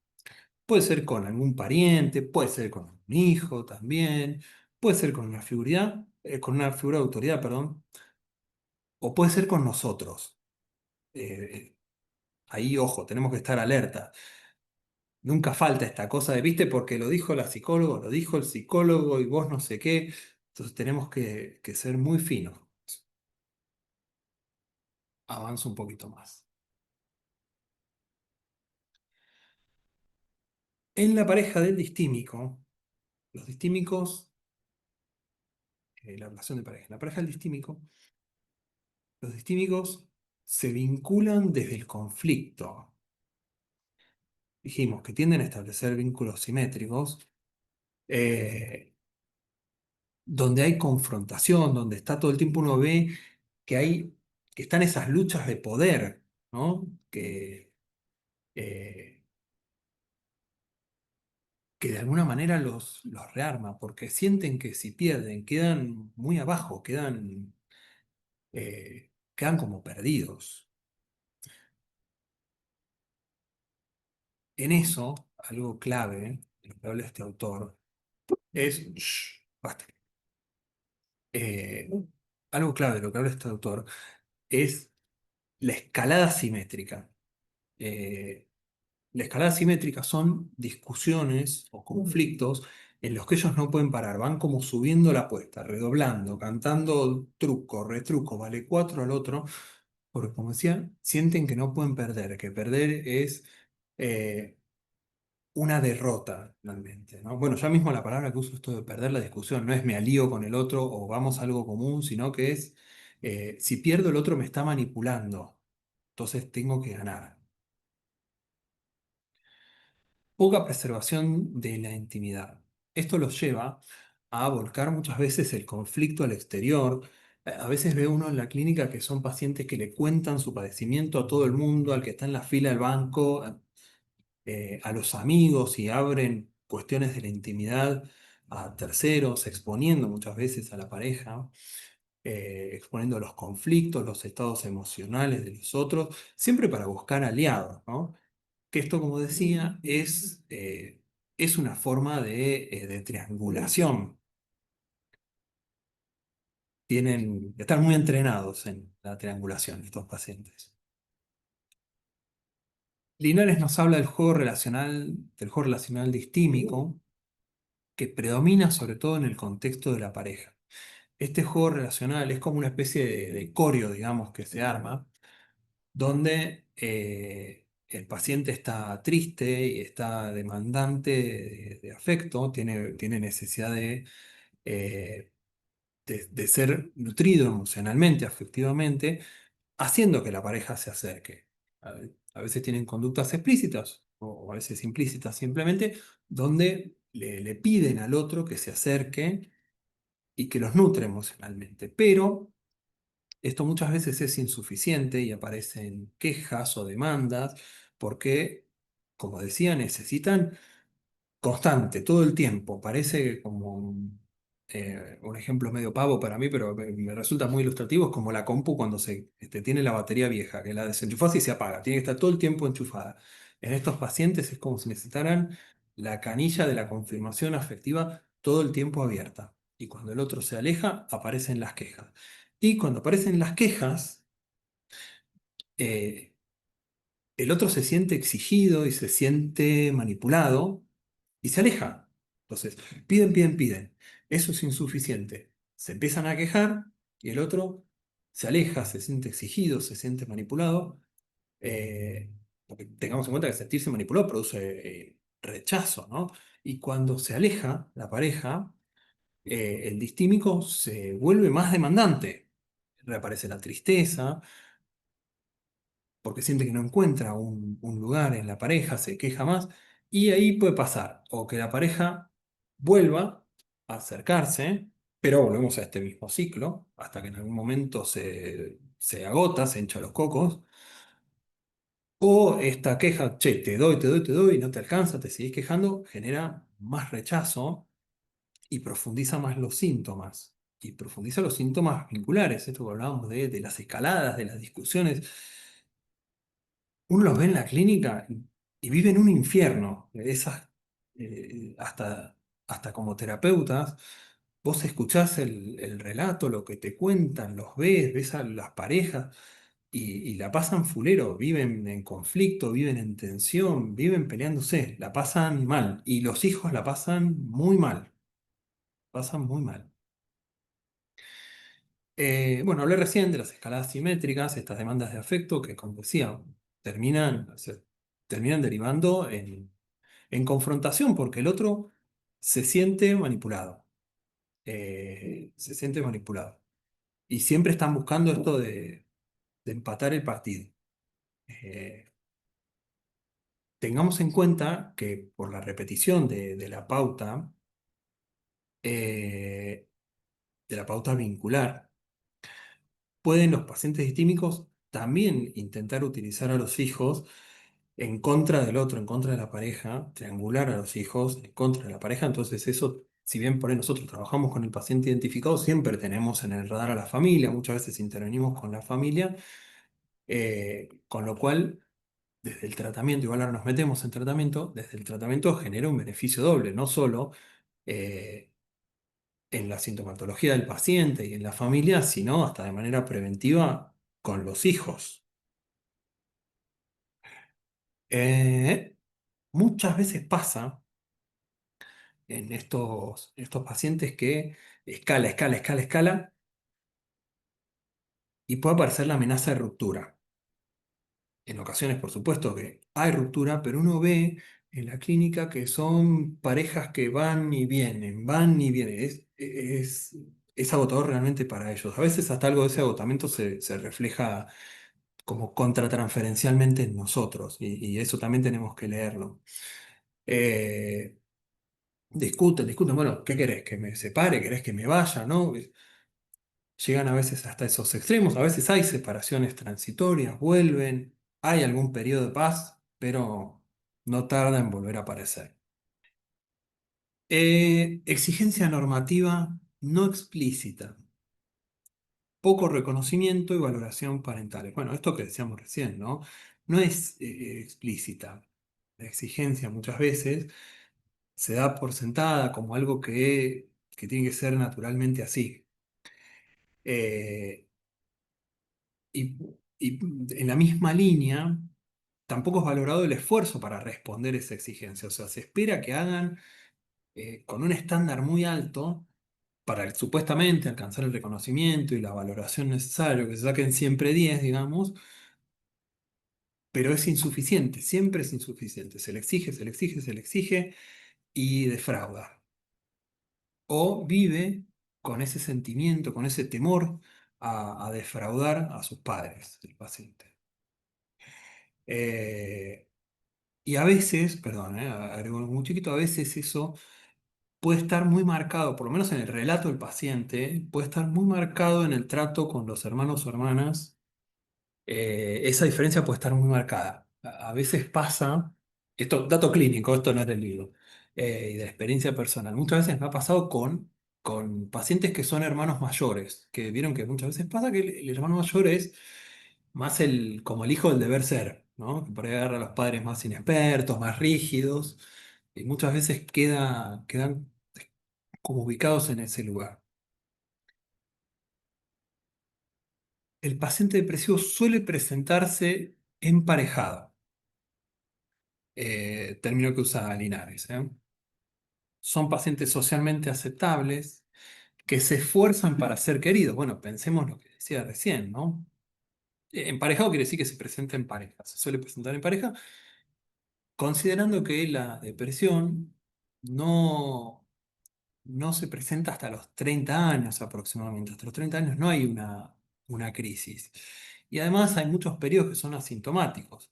Puede ser con algún pariente, puede ser con un hijo también, puede ser con una figura de autoridad, perdón, o puede ser con nosotros. Eh, Ahí, ojo, tenemos que estar alerta. Nunca falta esta cosa de, viste, porque lo dijo la psicóloga, lo dijo el psicólogo y vos no sé qué. Entonces tenemos que ser muy finos. Avanzo un poquito más. En la pareja del distímico, los distímicos, la relación de pareja, en la pareja del distímico, los distímicos se vinculan desde el conflicto. Dijimos que tienden a establecer vínculos simétricos, eh, donde hay confrontación, donde está todo el tiempo uno ve que que están esas luchas de poder, ¿no? Eh, que de alguna manera los rearma, porque sienten que si pierden, quedan muy abajo, quedan como perdidos. En eso, algo clave, de lo que habla este autor, es, shh, basta. Eh, Algo clave de lo que habla este autor es la escalada simétrica. Eh, La escalada simétrica son discusiones o conflictos en los que ellos no pueden parar, van como subiendo la apuesta, redoblando, cantando truco, retruco, vale cuatro al otro, porque como decía, sienten que no pueden perder, que perder es eh, una derrota realmente, ¿no? Bueno, ya mismo la palabra que uso esto de perder la discusión no es me alío con el otro o vamos a algo común, sino que es si pierdo el otro me está manipulando, entonces tengo que ganar. Poca preservación de la intimidad. Esto los lleva a volcar muchas veces el conflicto al exterior. A veces ve uno en la clínica que son pacientes que le cuentan su padecimiento a todo el mundo, al que está en la fila del banco, a los amigos y abren cuestiones de la intimidad a terceros, exponiendo muchas veces a la pareja, exponiendo los conflictos, los estados emocionales de los otros, siempre para buscar aliados, ¿no? Que esto, como decía, es una forma de triangulación. Están muy entrenados en la triangulación estos pacientes. Linares nos habla del juego relacional distímico, que predomina sobre todo en el contexto de la pareja. Este juego relacional es como una especie de coreo, digamos, que se arma, donde el paciente está triste y está demandante de afecto, tiene necesidad eh, de ser nutrido emocionalmente, afectivamente, haciendo que la pareja se acerque. A veces tienen conductas explícitas o a veces implícitas simplemente, donde le piden al otro que se acerque y que los nutre emocionalmente. Pero esto muchas veces es insuficiente y aparecen quejas o demandas porque, como decía, necesitan constante, todo el tiempo. Parece como Un ejemplo medio pavo para mí, pero me resulta muy ilustrativo, es como la compu cuando tiene la batería vieja, que la desenchufás y se apaga, tiene que estar todo el tiempo enchufada. En estos pacientes es como si necesitaran la canilla de la confirmación afectiva todo el tiempo abierta. Y cuando el otro se aleja, aparecen las quejas. Y cuando aparecen las quejas, eh, el otro se siente exigido y se siente manipulado y se aleja. Entonces, piden, piden, piden. Eso es insuficiente. Se empiezan a quejar y el otro se aleja, se siente exigido, se siente manipulado. eh, Porque tengamos en cuenta que sentirse manipulado produce rechazo, ¿no? Y cuando se aleja la pareja, el distímico se vuelve más demandante. Reaparece la tristeza, porque siente que no encuentra un lugar en la pareja, se queja más, y ahí puede pasar, o que la pareja vuelva a acercarse, pero volvemos a este mismo ciclo, hasta que en algún momento se agota, se hincha los cocos, o esta queja, che, te doy, te doy, te doy, y no te alcanza, te seguís quejando, genera más rechazo y profundiza más los síntomas. Y profundiza los síntomas vinculares, esto que hablábamos de las escaladas, de las discusiones, uno los ve en la clínica y viven un infierno. Hasta, hasta como terapeutas, vos escuchás el relato, lo que te cuentan, los ves a las parejas y la pasan fulero, viven en conflicto, viven en tensión, viven peleándose, la pasan mal. Y los hijos la pasan muy mal. Bueno, hablé recién de las escaladas simétricas, estas demandas de afecto que, como decía, o sea, terminan derivando en confrontación porque el otro se siente manipulado. Se siente manipulado. Y siempre están buscando esto de empatar el partido. Eh, Tengamos en cuenta que por la repetición eh, de la pauta vincular, pueden los pacientes distímicos también intentar utilizar a los hijos en contra del otro, en contra de la pareja, triangular a los hijos en contra de la pareja. Entonces eso, si bien por ahí nosotros trabajamos con el paciente identificado, siempre tenemos en el radar a la familia, muchas veces intervenimos con la familia, con lo cual desde el tratamiento, igual ahora nos metemos en tratamiento, desde el tratamiento genera un beneficio doble, no solo eh, en la sintomatología del paciente y en la familia, sino hasta de manera preventiva con los hijos. Muchas veces pasa en estos pacientes que escala, escala, escala, escala y puede aparecer la amenaza de ruptura. En ocasiones, por supuesto, que hay ruptura, pero uno ve en la clínica que son parejas que van y vienen, van y vienen. Es agotador realmente para ellos. A veces hasta algo de ese agotamiento se refleja como contratransferencialmente en nosotros y eso también tenemos que leerlo. Eh, Discuten, discuten, bueno, ¿qué querés? ¿Que me separe? ¿Querés que me vaya? ¿No? Llegan a veces hasta esos extremos, a veces hay separaciones transitorias, vuelven, hay algún periodo de paz, pero no tarda en volver a aparecer. Exigencia normativa no explícita, poco reconocimiento y valoración parentales. Bueno, esto que decíamos recién, ¿no? No es explícita. La exigencia muchas veces se da por sentada como algo que tiene que ser naturalmente así. Eh, y, y en la misma línea, tampoco es valorado el esfuerzo para responder esa exigencia. O sea, se espera que hagan con un estándar muy alto para supuestamente alcanzar el reconocimiento y la valoración necesaria, que se saquen siempre 10 digamos, pero es insuficiente, siempre es insuficiente. Se le exige, se le exige, se le exige y defrauda. O vive con ese sentimiento, con ese temor a defraudar a sus padres, el paciente. Eh, y a veces, perdón, agrego algo muy chiquito, a veces eso puede estar muy marcado, por lo menos en el relato del paciente, puede estar muy marcado en el trato con los hermanos o hermanas. Esa diferencia puede estar muy marcada. A veces pasa, esto, dato clínico, esto no es del libro, y de experiencia personal. Muchas veces me ha pasado con con pacientes que son hermanos mayores, que vieron que muchas veces pasa que el hermano mayor es más como el hijo del deber ser, ¿no? Que por ahí agarra a los padres más inexpertos, más rígidos, y muchas veces quedan como ubicados en ese lugar. El paciente depresivo suele presentarse emparejado, término que usa Linares, ¿eh? Son pacientes socialmente aceptables que se esfuerzan para ser queridos. Bueno, pensemos lo que decía recién, ¿no? Emparejado quiere decir que se presenta en pareja, se suele presentar en pareja, considerando que la depresión no, no se presenta hasta los 30 años aproximadamente. Hasta los 30 años no hay una crisis. Y además hay muchos periodos que son asintomáticos.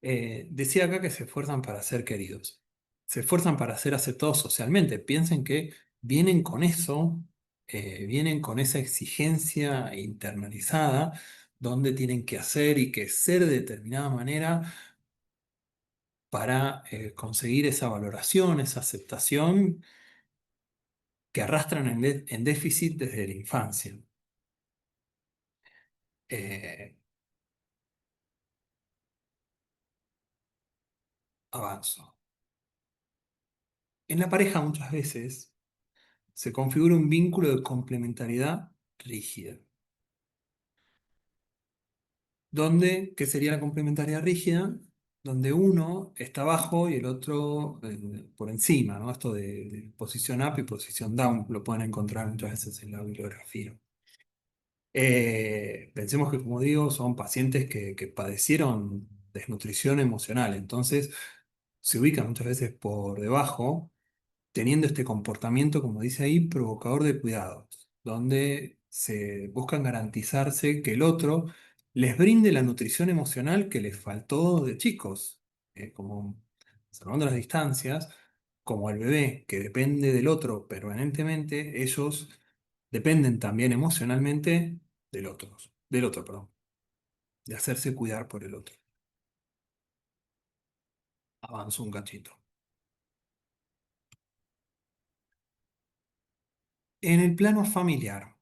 Decía acá que se esfuerzan para ser queridos, se esfuerzan para ser aceptados socialmente. Piensen que vienen con eso, vienen con esa exigencia internalizada donde tienen que hacer y que ser de determinada manera para conseguir esa valoración, esa aceptación que arrastran en déficit desde la infancia. Eh, Avanzo. En la pareja muchas veces se configura un vínculo de complementariedad rígida. Donde, ¿qué sería la complementariedad rígida? Donde uno está abajo y el otro por encima, ¿no? Esto de posición up y posición down lo pueden encontrar muchas veces en la bibliografía. Pensemos que, como digo, son pacientes que padecieron desnutrición emocional, entonces se ubican muchas veces por debajo teniendo este comportamiento, como dice ahí, provocador de cuidados, donde se buscan garantizarse que el otro les brinde la nutrición emocional que les faltó de chicos, como salvando las distancias, como el bebé que depende del otro permanentemente, ellos dependen también emocionalmente del otro, perdón, de hacerse cuidar por el otro. Avanzo un cachito. En el plano familiar,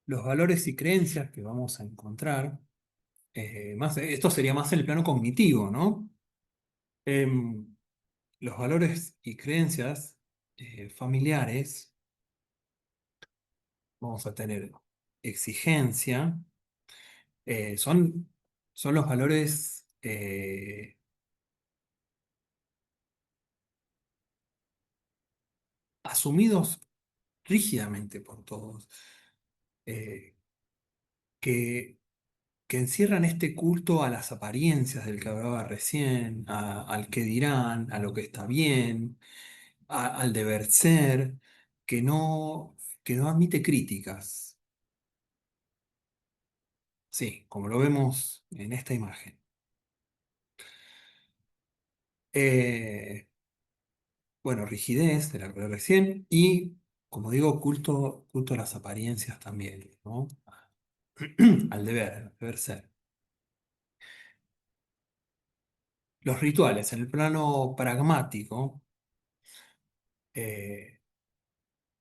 los valores y creencias que vamos a encontrar, esto sería más en el plano cognitivo, ¿no? Em, los valores y creencias familiares, vamos a tener exigencia, son los valores asumidos rígidamente por todos, eh, que, que encierran este culto a las apariencias del que hablaba recién, al que dirán, a lo que está bien, al deber ser, que no admite críticas. Sí, como lo vemos en esta imagen. Eh, bueno, rigidez, de la que hablé recién, y, como digo, culto a las apariencias también, ¿no? Al deber ser. Los rituales, en el plano pragmático, eh,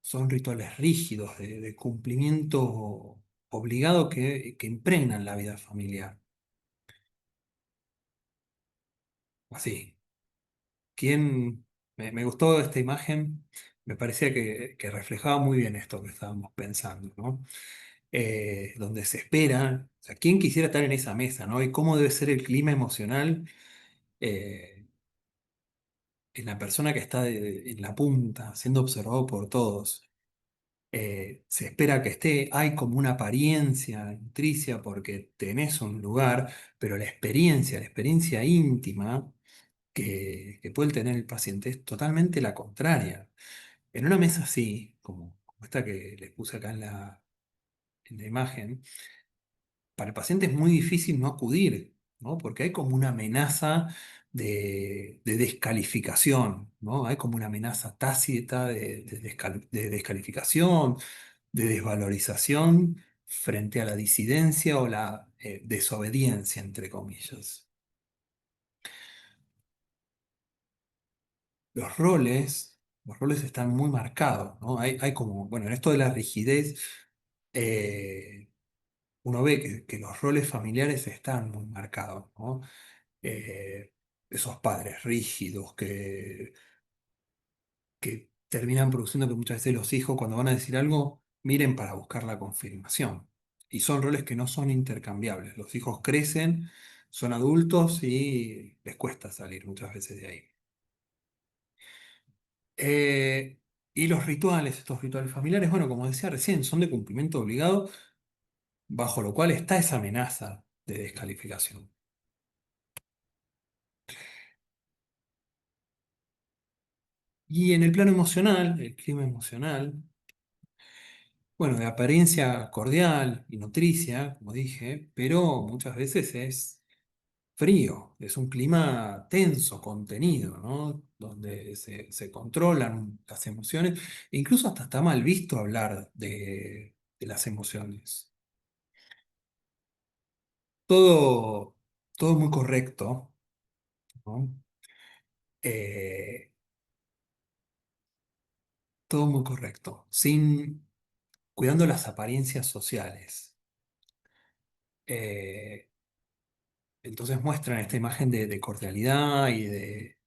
son rituales rígidos de cumplimiento obligado que impregnan la vida familiar. Así. Me gustó esta imagen, me parecía que reflejaba muy bien esto que estábamos pensando, ¿no? Donde se espera, o sea, ¿quién quisiera estar en esa mesa, ¿no? Y cómo debe ser el clima emocional eh, en la persona que está en la punta, siendo observado por todos. Se espera que esté, hay como una apariencia intricia porque tenés un lugar, pero la experiencia íntima que puede tener el paciente es totalmente la contraria. En una mesa así, como esta que les puse acá en la imagen, para el paciente es muy difícil no acudir, ¿no? Porque hay como una amenaza de descalificación, ¿no? Hay como una amenaza tácita de descalificación, de desvalorización frente a la disidencia o la desobediencia, entre comillas. los roles están muy marcados, ¿no? Hay como, bueno, en esto de la rigidez, eh, uno ve que los roles familiares están muy marcados, ¿no? Eh, Esos padres rígidos que terminan produciendo que muchas veces los hijos, cuando van a decir algo, miren para buscar la confirmación. Y son roles que no son intercambiables. Los hijos crecen, son adultos y les cuesta salir muchas veces de ahí. Eh, y los rituales, estos rituales familiares, bueno, como decía recién, son de cumplimiento obligado, bajo lo cual está esa amenaza de descalificación. Y en el plano emocional, el clima emocional, bueno, de apariencia cordial y nutricia, como dije, pero muchas veces es frío, es un clima tenso, contenido, ¿no? Donde se controlan las emociones, e incluso hasta está mal visto hablar de las emociones. Todo, todo muy correcto, ¿no? Eh, Todo muy correcto, sin cuidando las apariencias sociales. Eh, entonces muestran esta imagen de cordialidad y de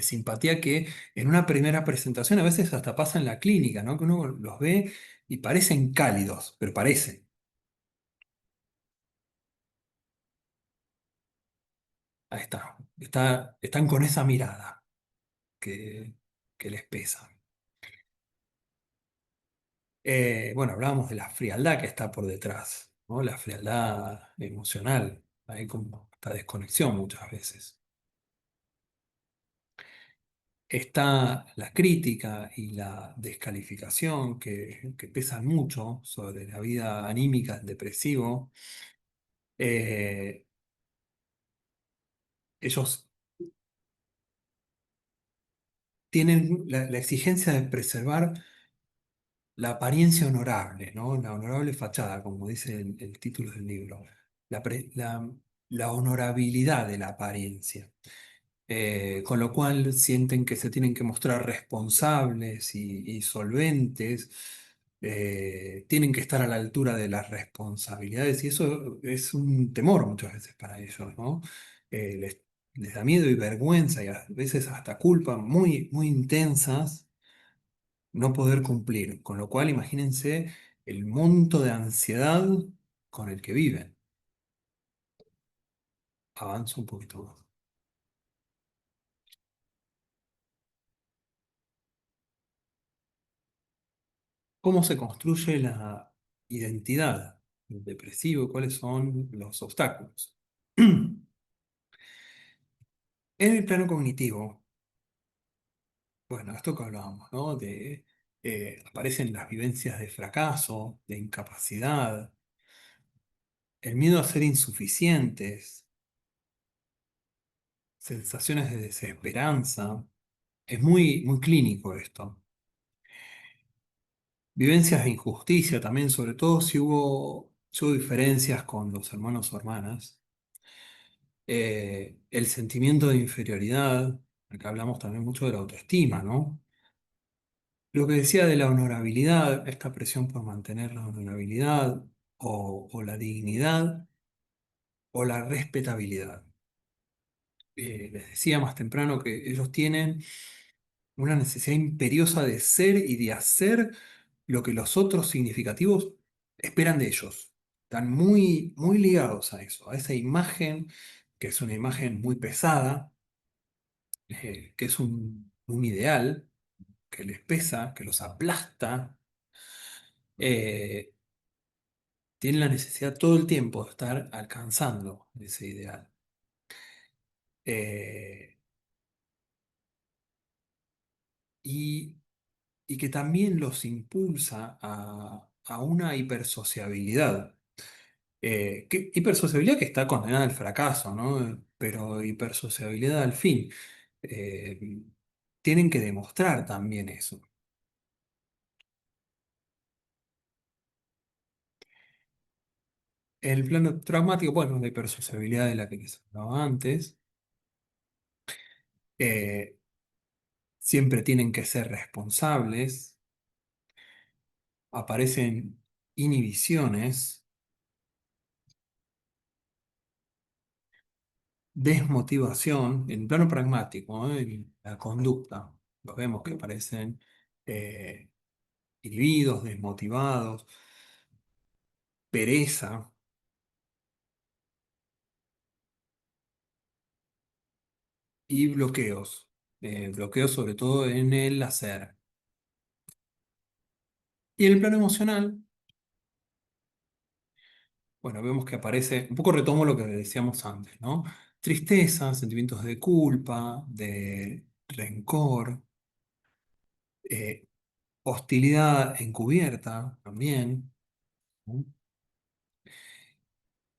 simpatía que en una primera presentación a veces hasta pasa en la clínica, ¿no? Que uno los ve y parecen cálidos, pero parecen. Ahí están con esa mirada que, que les pesa. Bueno, hablábamos de la frialdad que está por detrás, ¿no? La frialdad emocional. Hay como esta desconexión muchas veces. Está la crítica y la descalificación que pesan mucho sobre la vida anímica del depresivo. Eh, Ellos tienen la exigencia de preservar la apariencia honorable, ¿no? La honorable fachada, como dice el título del libro. La honorabilidad de la apariencia. Con lo cual sienten que se tienen que mostrar responsables y solventes, tienen que estar a la altura de las responsabilidades y eso es un temor muchas veces para ellos, ¿no? Les da miedo y vergüenza y a veces hasta culpa muy, muy intensas no poder cumplir, con lo cual imagínense el monto de ansiedad con el que viven. Avanzo un poquito más. ¿Cómo se construye la identidad del depresivo? ¿Cuáles son los obstáculos? En el plano cognitivo, bueno, esto que hablábamos, ¿no? Aparecen las vivencias de fracaso, de incapacidad, el miedo a ser insuficientes, sensaciones de desesperanza. Es muy, muy clínico esto. Vivencias de injusticia también, sobre todo si hubo diferencias con los hermanos o hermanas. El sentimiento de inferioridad, acá hablamos también mucho de la autoestima, ¿no? Lo que decía de la honorabilidad, esta presión por mantener la honorabilidad o la dignidad o la respetabilidad. Les decía más temprano que ellos tienen una necesidad imperiosa de ser y de hacer lo que los otros significativos esperan de ellos. Están muy, muy ligados a eso, a esa imagen, que es una imagen muy pesada, que es un ideal que les pesa, que los aplasta. eh, Tienen la necesidad todo el tiempo de estar alcanzando ese ideal. Eh, y, y que también los impulsa a una hipersociabilidad. Hipersociabilidad que está condenada al fracaso, ¿no? Pero hipersociabilidad al fin. Eh, Tienen que demostrar también eso. El plano traumático, bueno, la hipersociabilidad de la que les hablaba antes, eh, siempre tienen que ser responsables, aparecen inhibiciones, desmotivación, en el plano pragmático, ¿eh? En la conducta, lo vemos que aparecen eh, inhibidos, desmotivados, pereza y bloqueos. Bloqueos sobre todo en el hacer. Y en el plano emocional, bueno, vemos que aparece, un poco retomo lo que decíamos antes, ¿no? Tristeza, sentimientos de culpa, de rencor, eh, hostilidad encubierta también, ¿no?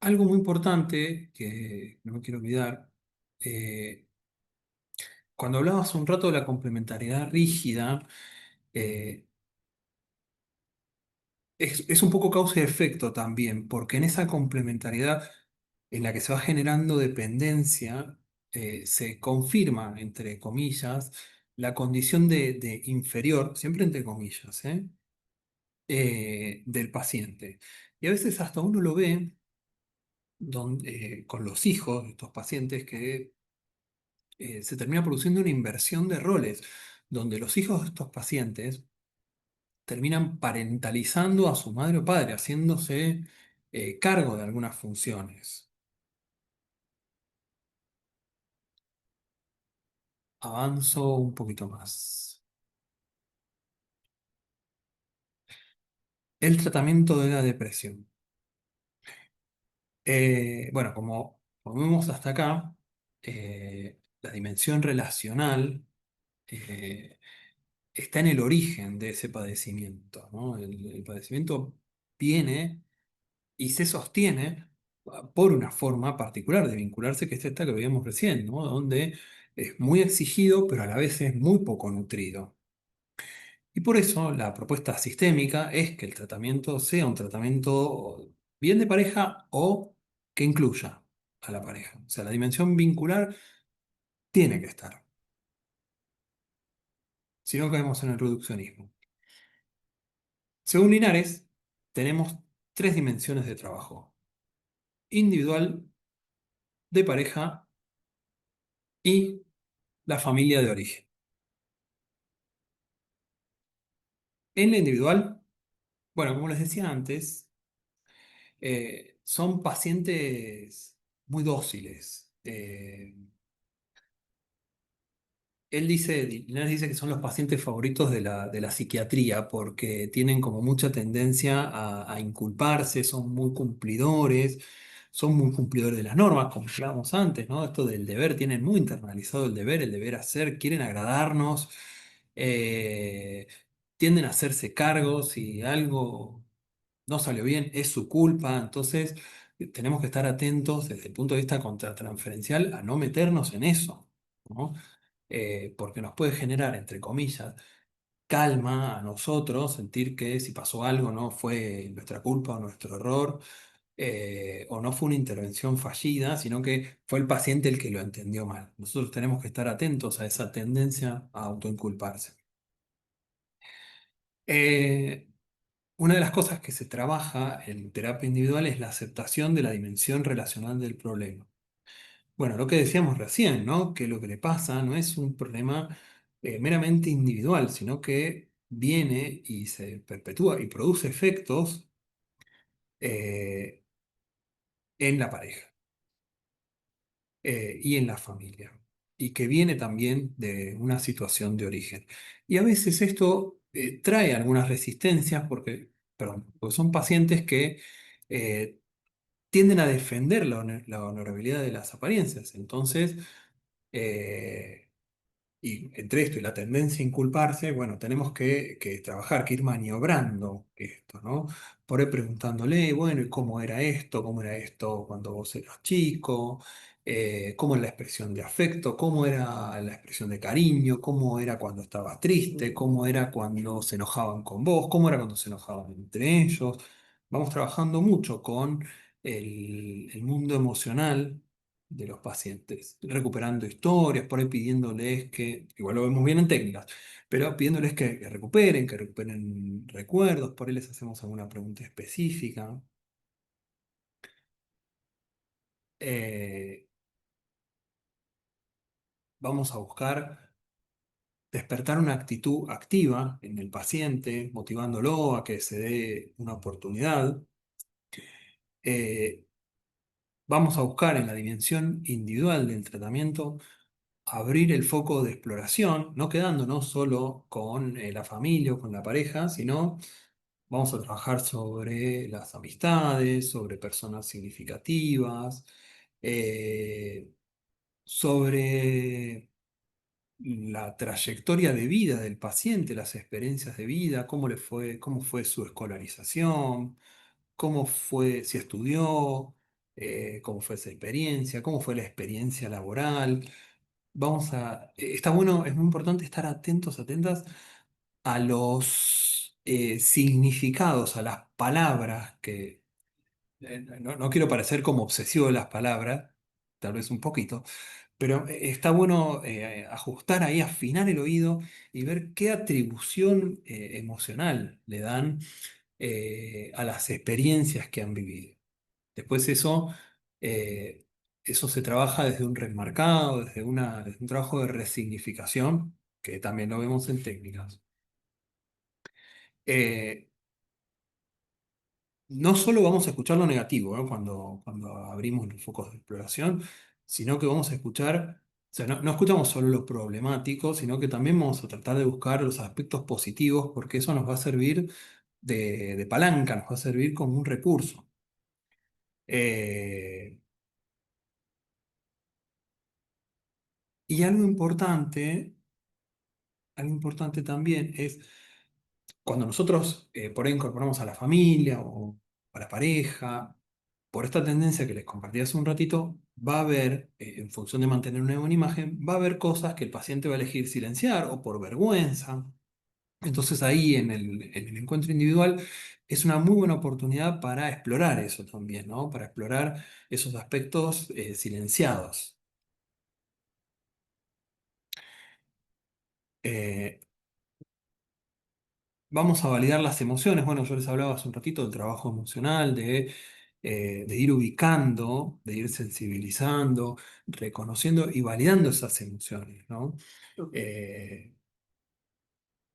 Algo muy importante que no me quiero olvidar, eh, cuando hablabas un rato de la complementariedad rígida, eh, es un poco causa y efecto también, porque en esa complementariedad en la que se va generando dependencia, se confirma, entre comillas, la condición de inferior, siempre entre comillas, del paciente. Y a veces hasta uno lo ve con los hijos de estos pacientes que se termina produciendo una inversión de roles, donde los hijos de estos pacientes terminan parentalizando a su madre o padre, haciéndose cargo de algunas funciones. Avanzo un poquito más. El tratamiento de la depresión. Bueno, como vemos hasta acá, la dimensión relacional eh, está en el origen de ese padecimiento, ¿no? El padecimiento viene y se sostiene por una forma particular de vincularse, que es esta que veíamos recién, ¿no? Donde es muy exigido, pero a la vez es muy poco nutrido. Y por eso la propuesta sistémica es que el tratamiento sea un tratamiento bien de pareja o que incluya a la pareja. O sea, la dimensión vincular tiene que estar, si no caemos en el reduccionismo. Según Linares, tenemos tres dimensiones de trabajo: individual, de pareja y la familia de origen. En la individual, bueno, como les decía antes, son pacientes muy dóciles. Linares dice que son los pacientes favoritos de la psiquiatría porque tienen como mucha tendencia a inculparse, son muy cumplidores de las normas, como hablábamos antes, ¿no? Esto del deber, tienen muy internalizado el deber hacer, quieren agradarnos, eh, tienden a hacerse cargo si algo no salió bien, es su culpa. Entonces, tenemos que estar atentos desde el punto de vista contratransferencial a no meternos en eso, ¿no? Porque nos puede generar, entre comillas, calma a nosotros, sentir que si pasó algo no fue nuestra culpa o nuestro error, o no fue una intervención fallida, sino que fue el paciente el que lo entendió mal. Nosotros tenemos que estar atentos a esa tendencia a autoinculparse. Eh, una de las cosas que se trabaja en terapia individual es la aceptación de la dimensión relacional del problema. Bueno, lo que decíamos recién, ¿no? Que lo que le pasa no es un problema meramente individual, sino que viene y se perpetúa y produce efectos eh, en la pareja y en la familia, y que viene también de una situación de origen. Y a veces esto trae algunas resistencias porque son pacientes que eh, tienden a defender la honorabilidad de las apariencias. Entonces, eh, y entre esto y la tendencia a inculparse, bueno, tenemos que trabajar, que ir maniobrando esto, ¿no? Por ahí preguntándole, bueno, ¿y cómo era esto? ¿Cómo era esto cuando vos eras chico? ¿Cómo era la expresión de afecto? ¿Cómo era la expresión de cariño? ¿Cómo era cuando estabas triste? ¿Cómo era cuando se enojaban con vos? ¿Cómo era cuando se enojaban entre ellos? Vamos trabajando mucho con el mundo emocional de los pacientes, recuperando historias, por ahí pidiéndoles que, igual lo vemos bien en técnicas, pero pidiéndoles que recuperen recuerdos, por ahí les hacemos alguna pregunta específica. Eh, Vamos a buscar despertar una actitud activa en el paciente, motivándolo a que se dé una oportunidad. Eh, Vamos a buscar en la dimensión individual del tratamiento abrir el foco de exploración, no quedándonos solo con la familia o con la pareja, sino vamos a trabajar sobre las amistades, sobre personas significativas, eh, sobre la trayectoria de vida del paciente, las experiencias de vida, cómo le fue, cómo fue su escolarización, cómo fue, si estudió, cómo fue esa experiencia, cómo fue la experiencia laboral. Está bueno, es muy importante estar atentos, atentas a los significados, a las palabras que, no quiero parecer como obsesivo de las palabras, tal vez un poquito, pero está bueno ajustar ahí, afinar el oído y ver qué atribución emocional le dan a las experiencias que han vivido. Después eh, eso se trabaja desde un remarcado, desde un trabajo de resignificación, que también lo vemos en técnicas. Eh, no solo vamos a escuchar lo negativo, ¿no? Cuando abrimos los focos de exploración, sino que vamos a escuchar, o sea, no escuchamos solo lo problemático, sino que también vamos a tratar de buscar los aspectos positivos, porque eso nos va a servir de palanca, nos va a servir como un recurso. Eh, y algo importante también es cuando nosotros por ahí incorporamos a la familia o a la pareja, por esta tendencia que les compartí hace un ratito, va a haber, en función de mantener una buena imagen, va a haber cosas que el paciente va a elegir silenciar o por vergüenza. Entonces ahí en el encuentro individual es una muy buena oportunidad para explorar eso también, ¿no? Para explorar esos aspectos silenciados. Eh, Vamos a validar las emociones. Bueno, yo les hablaba hace un ratito del trabajo emocional, de ir ubicando, de ir sensibilizando, reconociendo y validando esas emociones, ¿no? Eh,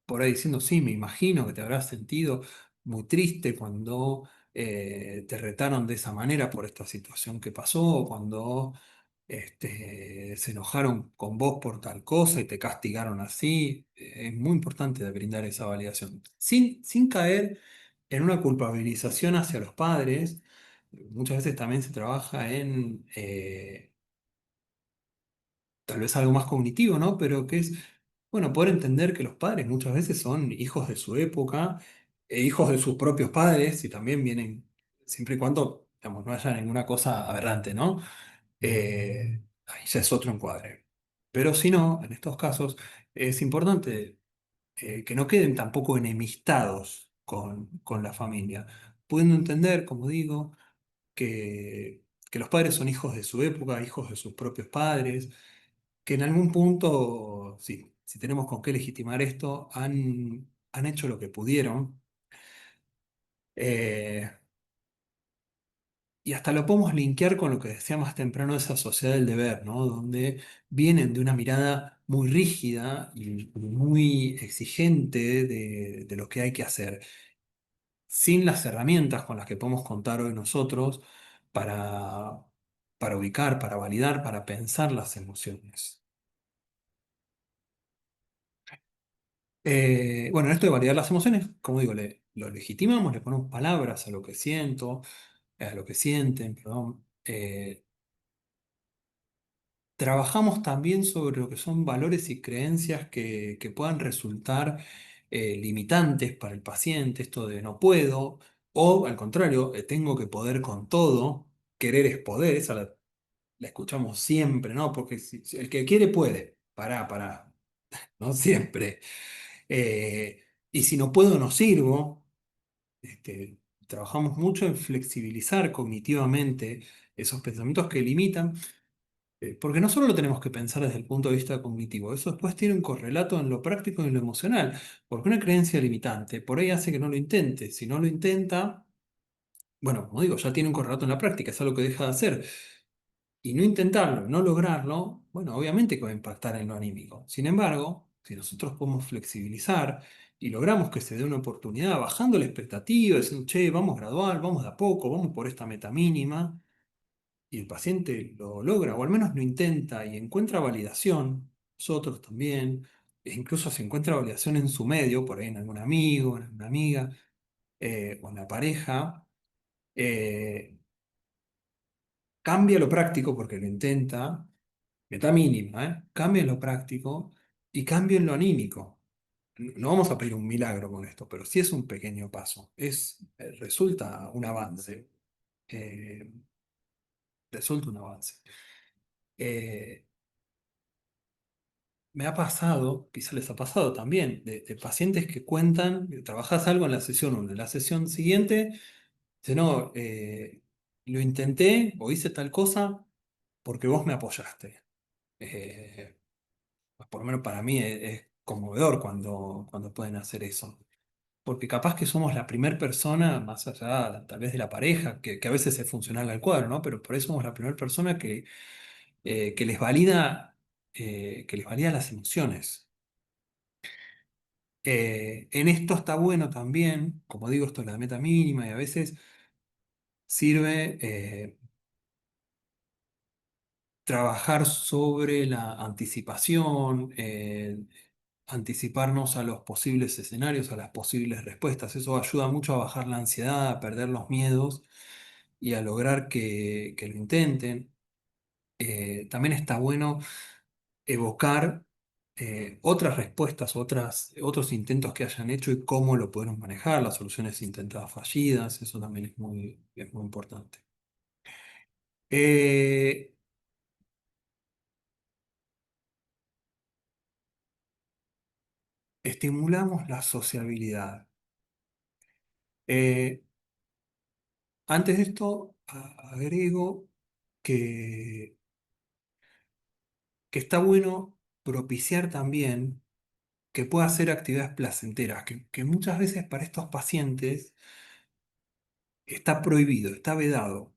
por ahí diciendo, sí, me imagino que te habrás sentido muy triste cuando te retaron de esa manera por esta situación que pasó, o cuando se enojaron con vos por tal cosa y te castigaron así. Es muy importante de brindar esa validación, sin caer en una culpabilización hacia los padres. Muchas veces también se trabaja en tal vez algo más cognitivo, ¿no? Pero que es, bueno, poder entender que los padres muchas veces son hijos de su época, e hijos de sus propios padres, y también vienen, siempre y cuando, digamos, no haya ninguna cosa aberrante, ¿no? Ahí ya es otro encuadre. Pero si no, en estos casos, es importante que no queden tampoco enemistados con la familia, pudiendo entender, como digo, que los padres son hijos de su época, hijos de sus propios padres, que en algún punto, sí, si tenemos con qué legitimar esto, han hecho lo que pudieron. eh, y hasta lo podemos linkear con lo que decía más temprano, esa sociedad del deber, ¿no? Donde vienen de una mirada muy rígida y muy exigente de lo que hay que hacer, sin las herramientas con las que podemos contar hoy nosotros para, para ubicar, para validar, para pensar las emociones. Bueno, en esto de validar las emociones, como digo, lo legitimamos, le ponemos palabras a lo que siento, a lo que sienten, perdón. Trabajamos también sobre lo que son valores y creencias que puedan resultar limitantes para el paciente, esto de no puedo, o al contrario, tengo que poder con todo, querer es poder, esa la escuchamos siempre, ¿no? Porque si el que quiere puede, pará, no siempre. Eh, y si no puedo, no sirvo. Trabajamos mucho en flexibilizar cognitivamente esos pensamientos que limitan. Porque no solo lo tenemos que pensar desde el punto de vista cognitivo, eso después tiene un correlato en lo práctico y en lo emocional, porque una creencia limitante por ahí hace que no lo intente. Si no lo intenta, bueno, como digo, ya tiene un correlato en la práctica, es algo que deja de hacer. Y no intentarlo, no lograrlo, bueno, obviamente que va a impactar en lo anímico. Sin embargo, si nosotros podemos flexibilizar y logramos que se dé una oportunidad, bajando la expectativa, diciendo, che, vamos gradual, vamos de a poco, vamos por esta meta mínima, y el paciente lo logra, o al menos lo intenta y encuentra validación, nosotros también, e incluso se encuentra validación en su medio, por ahí en algún amigo, en alguna amiga, o en la pareja, eh, cambia lo práctico porque lo intenta, meta mínima, ¿eh? Cambia en lo práctico y cambia en lo anímico. No vamos a pedir un milagro con esto, pero sí es un pequeño paso. Resulta un avance. eh, Resulta un avance. Eh, Me ha pasado, quizá les ha pasado también, de pacientes que cuentan, trabajas algo en la sesión 1, en la sesión siguiente, dice, no, lo intenté o hice tal cosa porque vos me apoyaste. Eh, por lo menos para mí es conmovedor cuando pueden hacer eso. Porque capaz que somos la primera persona, más allá tal vez de la pareja, que a veces es funcional al cuadro, ¿no? Pero por eso somos la primera persona que que les valida las emociones. En esto está bueno también, como digo, esto es la meta mínima y a veces sirve trabajar sobre la anticipación, anticiparnos a los posibles escenarios, a las posibles respuestas. Eso ayuda mucho a bajar la ansiedad, a perder los miedos y a lograr que lo intenten. También está bueno evocar otras respuestas, otros intentos que hayan hecho y cómo lo podemos manejar, las soluciones intentadas fallidas, eso también es muy importante. Eh, Estimulamos la sociabilidad. Eh, Antes de esto, agrego que, que está bueno propiciar también que pueda hacer actividades placenteras, que muchas veces para estos pacientes está prohibido, está vedado.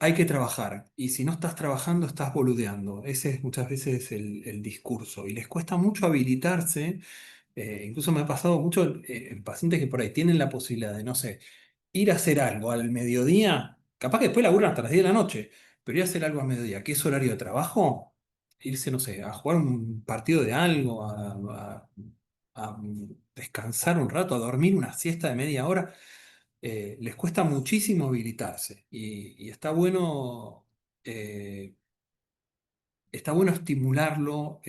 Hay que trabajar. Y si no estás trabajando, estás boludeando. Ese es muchas veces el discurso. Y les cuesta mucho habilitarse. Incluso me ha pasado mucho en pacientes que por ahí tienen la posibilidad de, no sé, ir a hacer algo al mediodía. Capaz que después laburan hasta las 10 de la noche. Pero ir a hacer algo al mediodía, que es horario de trabajo, irse, no sé, a jugar un partido de algo, a descansar un rato, a dormir una siesta de media hora les cuesta muchísimo habilitarse y eh, está bueno estimularlo,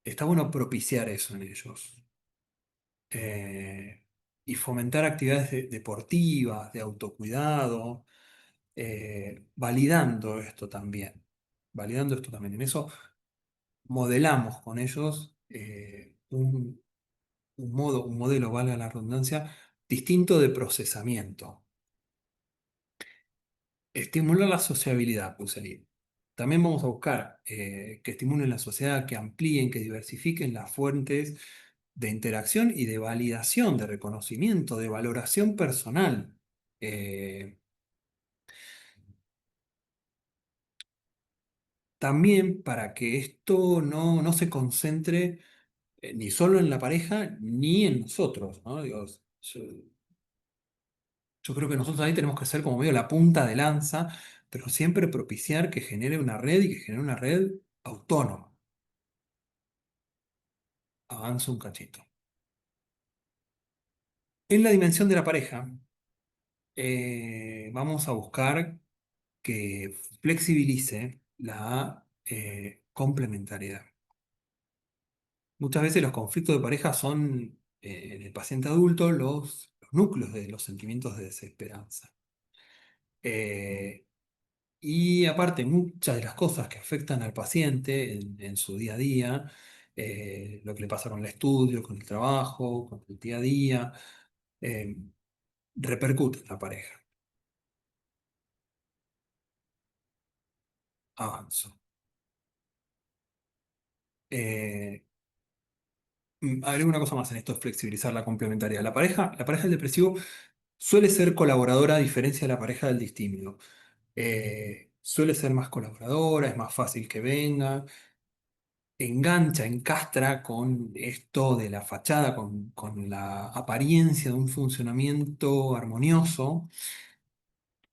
está bueno propiciar eso en ellos eh, y fomentar actividades deportivas, de autocuidado, validando esto también. En eso modelamos con ellos un modelo, valga la redundancia, distinto de procesamiento. Estimular la sociabilidad, puse ahí. También vamos a buscar que estimulen la sociedad, que amplíen, que diversifiquen las fuentes de interacción y de validación, de reconocimiento, de valoración personal. Eh, También para que esto no se concentre ni solo en la pareja ni en nosotros, ¿no? Digo, yo creo que nosotros ahí tenemos que ser como medio la punta de lanza, pero siempre propiciar que genere una red y que genere una red autónoma. Avanza un cachito. En la dimensión de la pareja, vamos a buscar que flexibilice la complementariedad. Muchas veces los conflictos de pareja son en el paciente adulto los núcleos de los sentimientos de desesperanza. Eh, y aparte, muchas de las cosas que afectan al paciente en su día a día, lo que le pasa con el estudio, con el trabajo, con el día a día, eh, repercute en la pareja. avanzo. Eh, Agrego una cosa más en esto de flexibilizar la complementariedad. La pareja del depresivo suele ser colaboradora a diferencia de la pareja del distímido. Suele ser más colaboradora, es más fácil que venga, engancha, encastra con esto de la fachada, con la apariencia de un funcionamiento armonioso,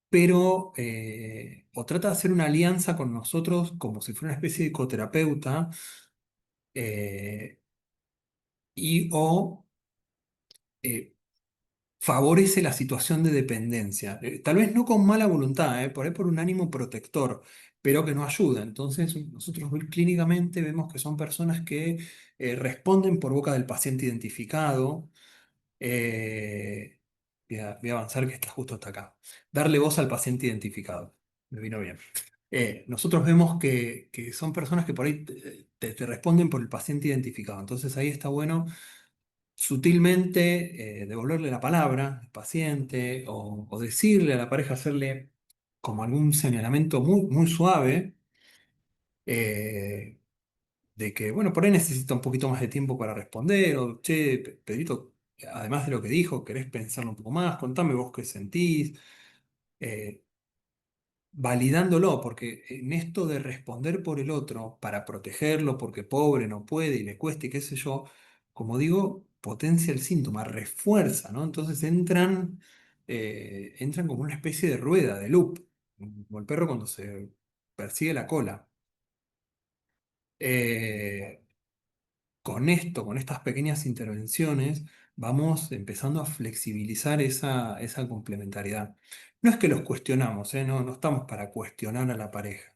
pero o trata de hacer una alianza con nosotros como si fuera una especie de coterapeuta, eh, y o eh, favorece la situación de dependencia. Tal vez no con mala voluntad, por ahí por un ánimo protector, pero que no ayuda. Entonces, nosotros clínicamente vemos que son personas que responden por boca del paciente identificado. eh, voy a avanzar que está justo hasta acá. Darle voz al paciente identificado. Me vino bien. Nosotros vemos que son personas que por ahí te responden por el paciente identificado. Entonces ahí está bueno sutilmente devolverle la palabra al paciente o decirle a la pareja, hacerle como algún señalamiento muy, muy suave, eh, de que, bueno, por ahí necesita un poquito más de tiempo para responder, o che, Pedrito, además de lo que dijo, ¿querés pensarlo un poco más? Contame vos qué sentís. Eh, Validándolo, porque en esto de responder por el otro, para protegerlo, porque pobre no puede y le cuesta y qué sé yo, como digo, potencia el síntoma, refuerza, ¿no? Entonces entran como una especie de rueda, de loop, como el perro cuando se persigue la cola. Eh, con esto, con estas pequeñas intervenciones, vamos empezando a flexibilizar esa complementariedad. No es que los cuestionamos, ¿eh? No, no estamos para cuestionar a la pareja.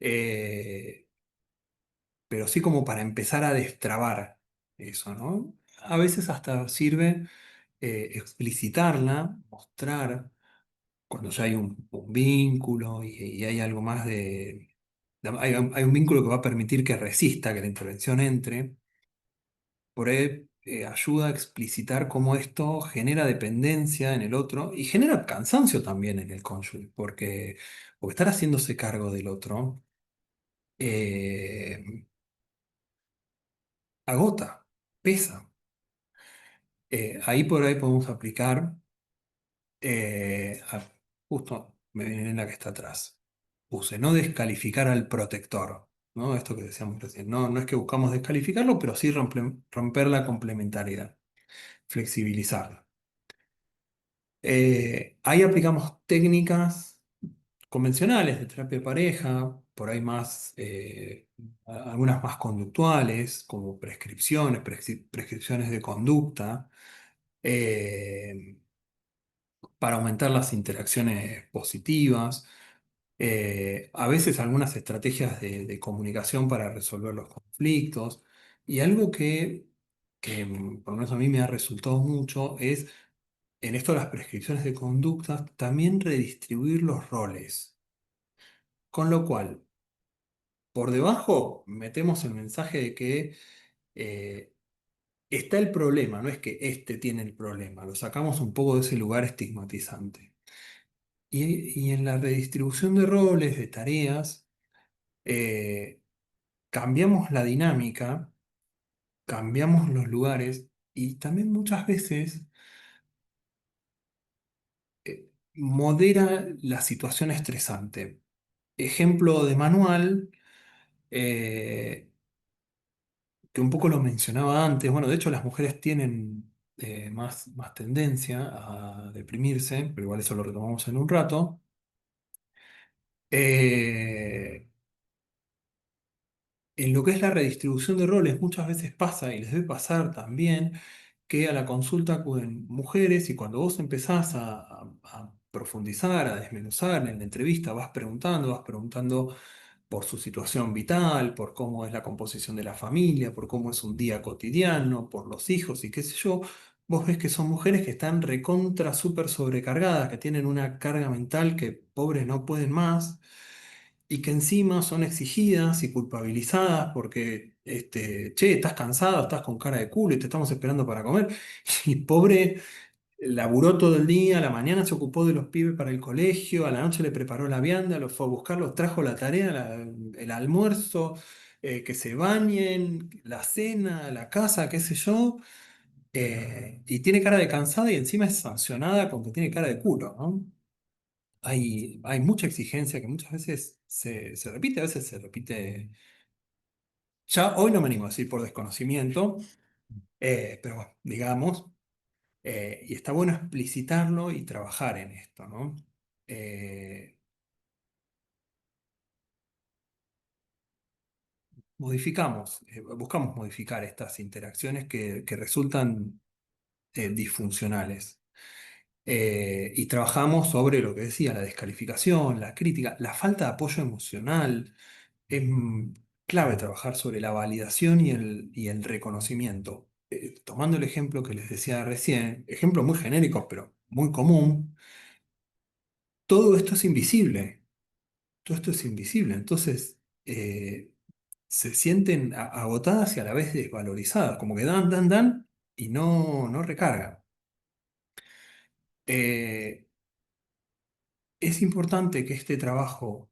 eh, pero sí como para empezar a destrabar eso, ¿no? A veces hasta sirve explicitarla, mostrar cuando ya hay un vínculo y hay algo más hay un vínculo que va a permitir que resista, que la intervención entre. Por ahí ayuda a explicitar cómo esto genera dependencia en el otro y genera cansancio también en el cónyuge, porque estar haciéndose cargo del otro eh, agota, pesa. Ahí por ahí podemos aplicar, justo me viene en la que está atrás. Puse, no descalificar al protector, ¿no? Esto que decíamos recién. No, no es que buscamos descalificarlo, pero sí romper la complementariedad, flexibilizarla. Ahí aplicamos técnicas convencionales de terapia de pareja, por ahí más, algunas más conductuales, como prescripciones de conducta, eh, para aumentar las interacciones positivas, a veces algunas estrategias de comunicación para resolver los conflictos, y algo que por lo menos a mí me ha resultado mucho es en esto de las prescripciones de conducta, también redistribuir los roles. Con lo cual, por debajo metemos el mensaje de que eh, está el problema, no es que este tiene el problema, lo sacamos un poco de ese lugar estigmatizante. Y en la redistribución de roles, de tareas, eh, cambiamos la dinámica, cambiamos los lugares y también muchas veces modera la situación estresante. Ejemplo de manual, eh, que un poco lo mencionaba antes. Bueno, de hecho las mujeres tienen más tendencia a deprimirse, pero igual eso lo retomamos en un rato. Eh, en lo que es la redistribución de roles, muchas veces pasa, y les debe pasar también, que a la consulta acuden mujeres y cuando vos empezás a profundizar, a desmenuzar en la entrevista, vas preguntando por su situación vital, por cómo es la composición de la familia, por cómo es un día cotidiano, por los hijos y qué sé yo. Vos ves que son mujeres que están recontra súper sobrecargadas, que tienen una carga mental que pobres no pueden más y que encima son exigidas y culpabilizadas porque, che, estás cansado, estás con cara de culo y te estamos esperando para comer. Y pobre, laburó todo el día, a la mañana se ocupó de los pibes para el colegio, a la noche le preparó la vianda, los fue a buscar, los trajo la tarea, el almuerzo, que se bañen, la cena, la casa, qué sé yo, y tiene cara de cansada y encima es sancionada con que tiene cara de culo, ¿no? Hay mucha exigencia que muchas veces se repite, a veces se repite, ya hoy no me animo a decir por desconocimiento, pero bueno, digamos. Y está bueno explicitarlo y trabajar en esto, ¿no? Eh, buscamos modificar estas interacciones que resultan disfuncionales. Y trabajamos sobre lo que decía, la descalificación, la crítica, la falta de apoyo emocional. Es clave trabajar sobre la validación y el reconocimiento. Tomando el ejemplo que les decía recién, ejemplo muy genérico, pero muy común, todo esto es invisible. Todo esto es invisible. Entonces, se sienten agotadas y a la vez desvalorizadas, como que dan y no recargan. Eh, es importante que este trabajo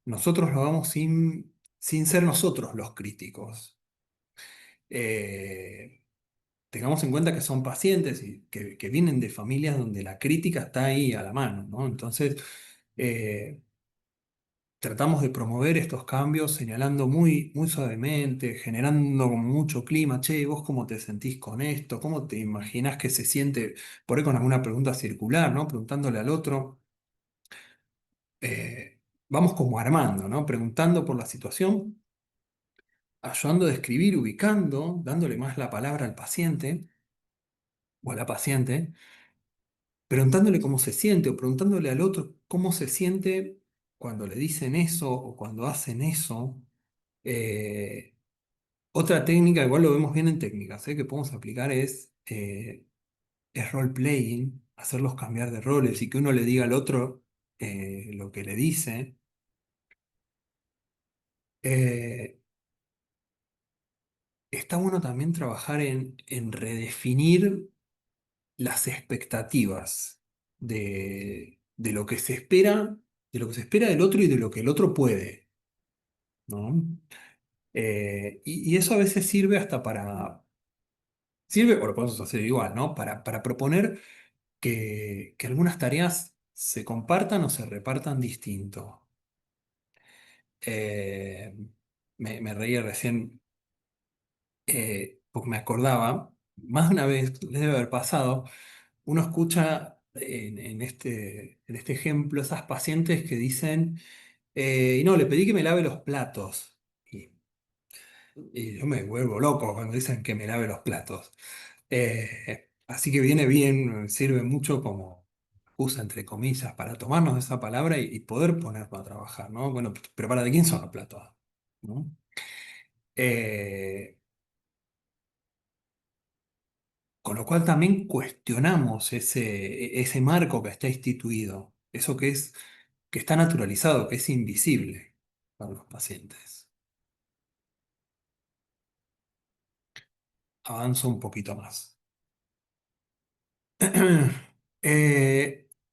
nosotros lo hagamos sin ser nosotros los críticos. Eh, tengamos en cuenta que son pacientes y que vienen de familias donde la crítica está ahí a la mano, ¿no? Entonces, eh, tratamos de promover estos cambios señalando muy suavemente, generando como mucho clima. Che, ¿vos cómo te sentís con esto? ¿Cómo te imaginás que se siente? Por ahí con alguna pregunta circular, ¿no? Preguntándole al otro. Vamos como armando, ¿no? Preguntando por la situación, ayudando a describir, ubicando, dándole más la palabra al paciente o a la paciente, preguntándole cómo se siente o preguntándole al otro cómo se siente cuando le dicen eso o cuando hacen eso. Eh, Otra técnica, igual lo vemos bien en técnicas, que podemos aplicar es role-playing, hacerlos cambiar de roles y que uno le diga al otro lo que le dice. Eh, Está bueno también trabajar en redefinir las expectativas de lo que se espera, de lo que se espera del otro y de lo que el otro puede, ¿no? Y eso a veces sirve hasta sirve, o lo podemos hacer igual, ¿no? Para proponer que algunas tareas se compartan o se repartan distinto. Eh, me reía recién porque me acordaba, más de una vez les debe haber pasado, uno escucha en este ejemplo esas pacientes que dicen, y no, le pedí que me lave los platos. Y yo me vuelvo loco cuando dicen que me lave los platos. Así que viene bien, sirve mucho como usa entre comillas para tomarnos esa palabra y poder ponerlo a trabajar, ¿no? Bueno, pero ¿para de quién son los platos? ¿No? Eh, con lo cual también cuestionamos ese marco que está instituido, eso que está naturalizado, que es invisible para los pacientes. Avanzo un poquito más.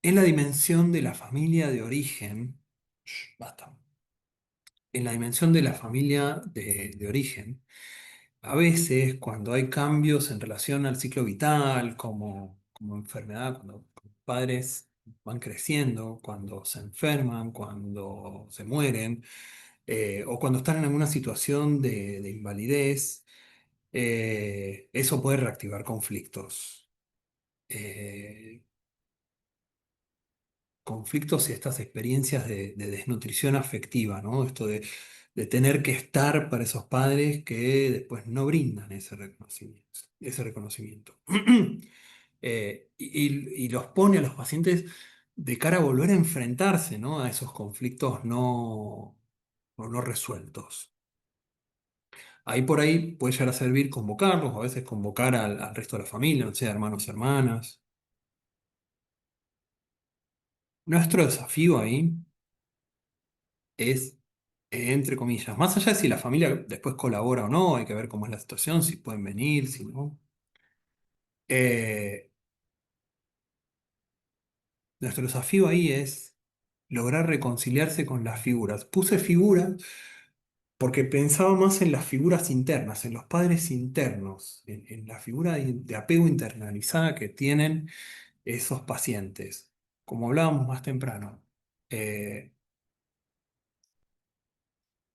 En la dimensión de la familia de origen, basta. En la dimensión de la familia de origen, a veces cuando hay cambios en relación al ciclo vital, como enfermedad, cuando los padres van creciendo, cuando se enferman, cuando se mueren, o cuando están en alguna situación de invalidez, eso puede reactivar conflictos. Eh, Conflictos y estas experiencias de desnutrición afectiva, ¿no? Esto de tener que estar para esos padres que después no brindan ese reconocimiento. Ese reconocimiento. Y los pone a los pacientes de cara a volver a enfrentarse, ¿no? A esos conflictos o no resueltos. Ahí por ahí puede llegar a servir convocarlos, o a veces convocar al resto de la familia, no sé, hermanos, hermanas. Nuestro desafío ahí es, entre comillas, más allá de si la familia después colabora o no, hay que ver cómo es la situación, si pueden venir, si no. Eh, Nuestro desafío ahí es lograr reconciliarse con las figuras. Puse figuras porque pensaba más en las figuras internas, en los padres internos, en la figura de apego internalizada que tienen esos pacientes. Como hablábamos más temprano, eh,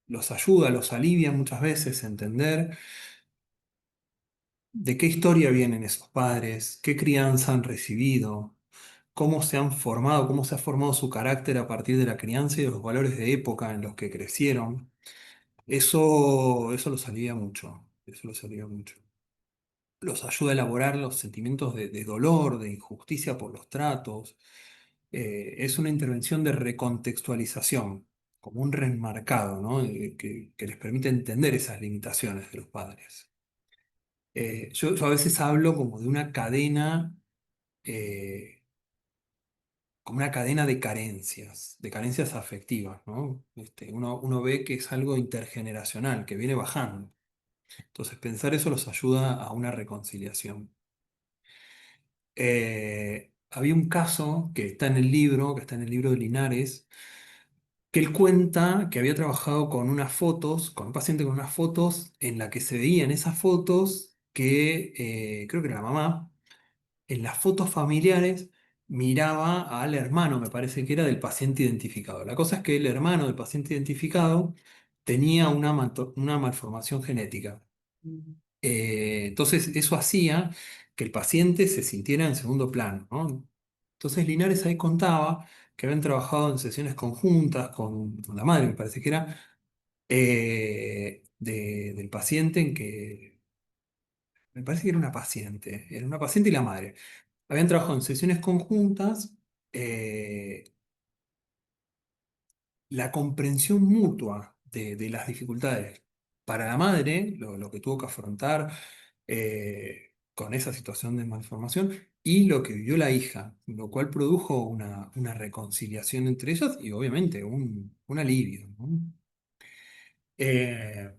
los ayuda, los alivia muchas veces a entender de qué historia vienen esos padres, qué crianza han recibido, cómo se han formado, cómo se ha formado su carácter a partir de la crianza y de los valores de época en los que crecieron. Eso los alivia mucho, eso los alivia mucho. Los ayuda a elaborar los sentimientos de dolor, de injusticia por los tratos. Es una intervención de recontextualización, como un reenmarcado, ¿no? Que les permite entender esas limitaciones de los padres. Yo a veces hablo como de una cadena, eh, como una cadena de carencias afectivas, ¿no? Uno ve que es algo intergeneracional, que viene bajando. Entonces, pensar eso los ayuda a una reconciliación. Había un caso que está en el libro, que está en el libro de Linares, que él cuenta que había trabajado con unas fotos, con un paciente con unas fotos en la que se veían esas fotos que creo que era la mamá en las fotos familiares miraba al hermano, me parece que era del paciente identificado. La cosa es que el hermano del paciente identificado tenía una malformación genética. Entonces eso hacía que el paciente se sintiera en segundo plano, ¿no? Entonces Linares ahí contaba que habían trabajado en sesiones conjuntas con la madre, me parece que era, del paciente en que, me parece que era una paciente y la madre. Habían trabajado en sesiones conjuntas, eh, la comprensión mutua de las dificultades para la madre, lo que tuvo que afrontar con esa situación de malformación, y lo que vivió la hija, lo cual produjo una reconciliación entre ellas y obviamente un alivio, ¿no? Eh,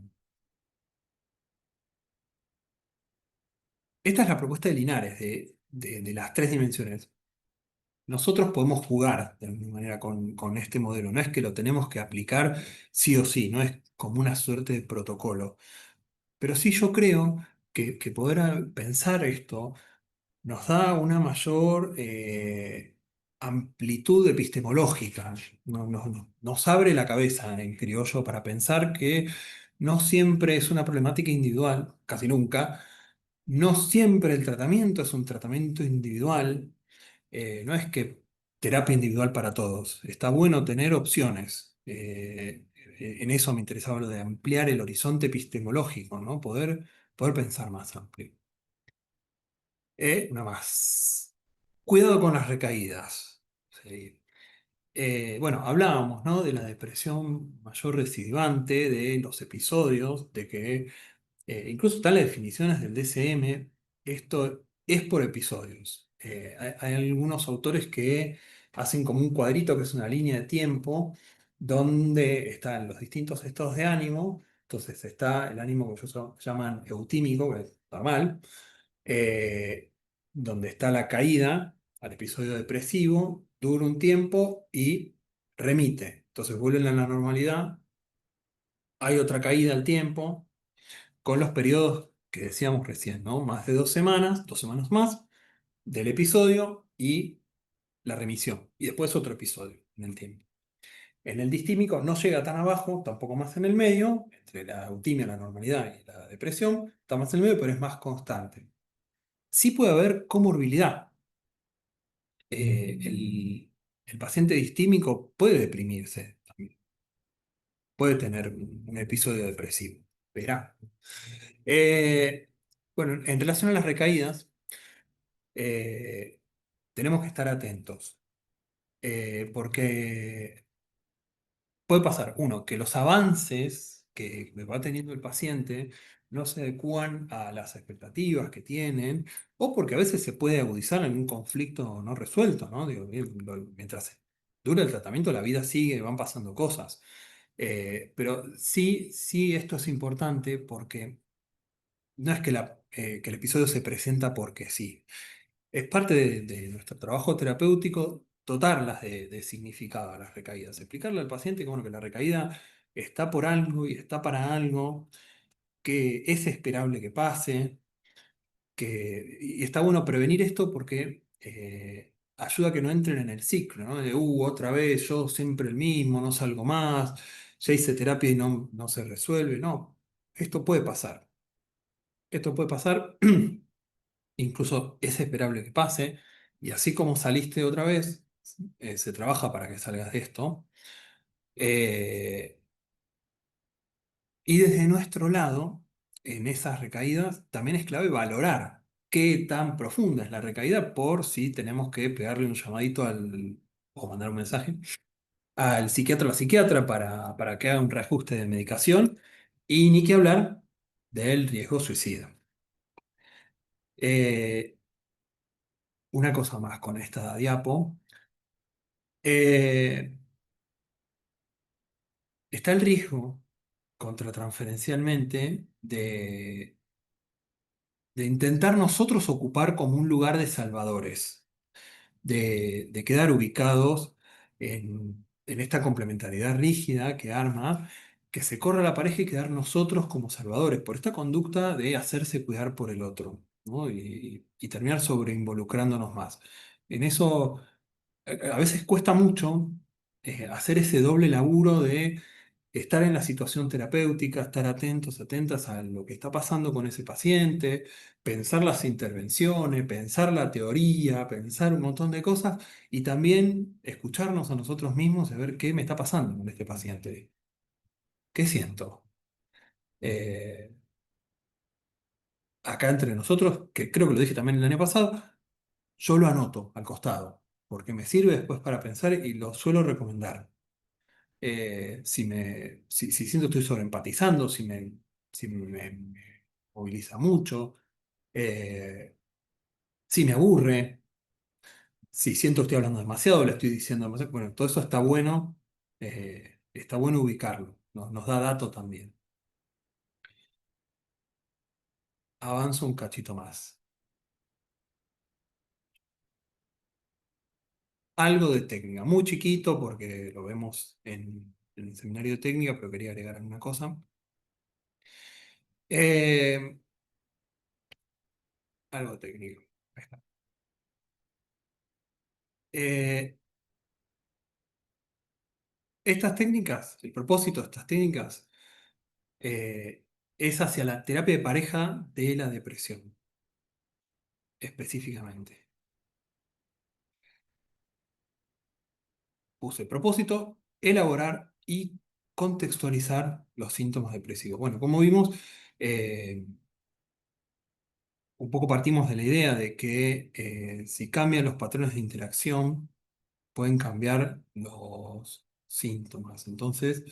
Esta es la propuesta de Linares, de las tres dimensiones. Nosotros podemos jugar de alguna manera con este modelo, no es que lo tenemos que aplicar sí o sí, no es como una suerte de protocolo, pero sí yo creo que poder pensar esto nos da una mayor amplitud epistemológica, nos abre la cabeza en criollo para pensar que no siempre es una problemática individual, casi nunca, no siempre el tratamiento es un tratamiento individual, no es que terapia individual para todos. Está bueno tener opciones. En eso me interesaba lo de ampliar el horizonte epistemológico, ¿no? Poder pensar más amplio. Una más. Cuidado con las recaídas. Sí. Bueno, hablábamos, ¿no? De la depresión mayor recidivante, de los episodios, de que incluso están las definiciones del DSM, esto es por episodios. Hay algunos autores que hacen como un cuadrito que es una línea de tiempo donde están los distintos estados de ánimo. Entonces está el ánimo que ellos llaman eutímico, que es normal, eh, donde está la caída al episodio depresivo, dura un tiempo y remite. Entonces vuelven a la normalidad, hay otra caída al tiempo con los periodos que decíamos recién, ¿no? Más de 2 semanas, 2 semanas más del episodio y la remisión. Y después otro episodio en el tiempo. En el distímico no llega tan abajo, tampoco más en el medio, entre la eutimia, la normalidad y la depresión, está más en el medio, pero es más constante. Sí puede haber comorbilidad. El paciente distímico puede deprimirse también, puede tener un episodio depresivo. Verá. Eh, bueno, en relación a las recaídas, eh, tenemos que estar atentos, porque puede pasar, uno, que los avances que va teniendo el paciente no se adecúan a las expectativas que tienen, o porque a veces se puede agudizar en un conflicto no resuelto, ¿no? Digo, bien, mientras dura el tratamiento, la vida sigue, van pasando cosas. Pero sí, sí, esto es importante porque no es que el episodio se presenta porque sí. Es parte de nuestro trabajo terapéutico dotarlas de significado a las recaídas, explicarle al paciente que, bueno, que la recaída está por algo y está para algo, que es esperable que pase, y está bueno prevenir esto porque ayuda a que no entren en el ciclo, ¿no? De, otra vez, yo siempre el mismo, no salgo más, ya hice terapia y no se resuelve. No, esto puede pasar. Esto puede pasar, incluso es esperable que pase, y así como saliste otra vez, se trabaja para que salgas de esto. Eh, y desde nuestro lado, en esas recaídas, también es clave valorar qué tan profunda es la recaída por si tenemos que pegarle un llamadito o mandar un mensaje al psiquiatra o la psiquiatra para que haga un reajuste de medicación y ni que hablar del riesgo suicida. Eh, una cosa más con esta diapo. eh, Está el riesgo contratransferencialmente de intentar nosotros ocupar como un lugar de salvadores, de quedar ubicados en esta complementariedad rígida que arma, que se corre la pareja y quedar nosotros como salvadores por esta conducta de hacerse cuidar por el otro, ¿no? Y terminar sobreinvolucrándonos más. En eso a veces cuesta mucho hacer ese doble laburo de estar en la situación terapéutica, estar atentos, atentas a lo que está pasando con ese paciente, pensar las intervenciones, pensar la teoría, pensar un montón de cosas y también escucharnos a nosotros mismos y ver qué me está pasando con este paciente, qué siento. Eh, Acá entre nosotros, que creo que lo dije también el año pasado, yo lo anoto al costado, porque me sirve después para pensar y lo suelo recomendar. Si siento que estoy sobreempatizando, si me moviliza mucho, eh, si me aburre, si siento que estoy hablando demasiado, le estoy diciendo demasiado. Bueno, todo eso está bueno ubicarlo, nos da datos también. Avanzo un cachito más. Algo de técnica, muy chiquito porque lo vemos en el seminario de técnica, pero quería agregar alguna cosa. Eh, Algo técnico. Ahí está. Eh, Estas técnicas, el propósito de estas técnicas es hacia la terapia de pareja de la depresión, específicamente. Puse propósito, elaborar y contextualizar los síntomas depresivos. Bueno, como vimos, eh, un poco partimos de la idea de que si cambian los patrones de interacción, pueden cambiar los síntomas. Entonces,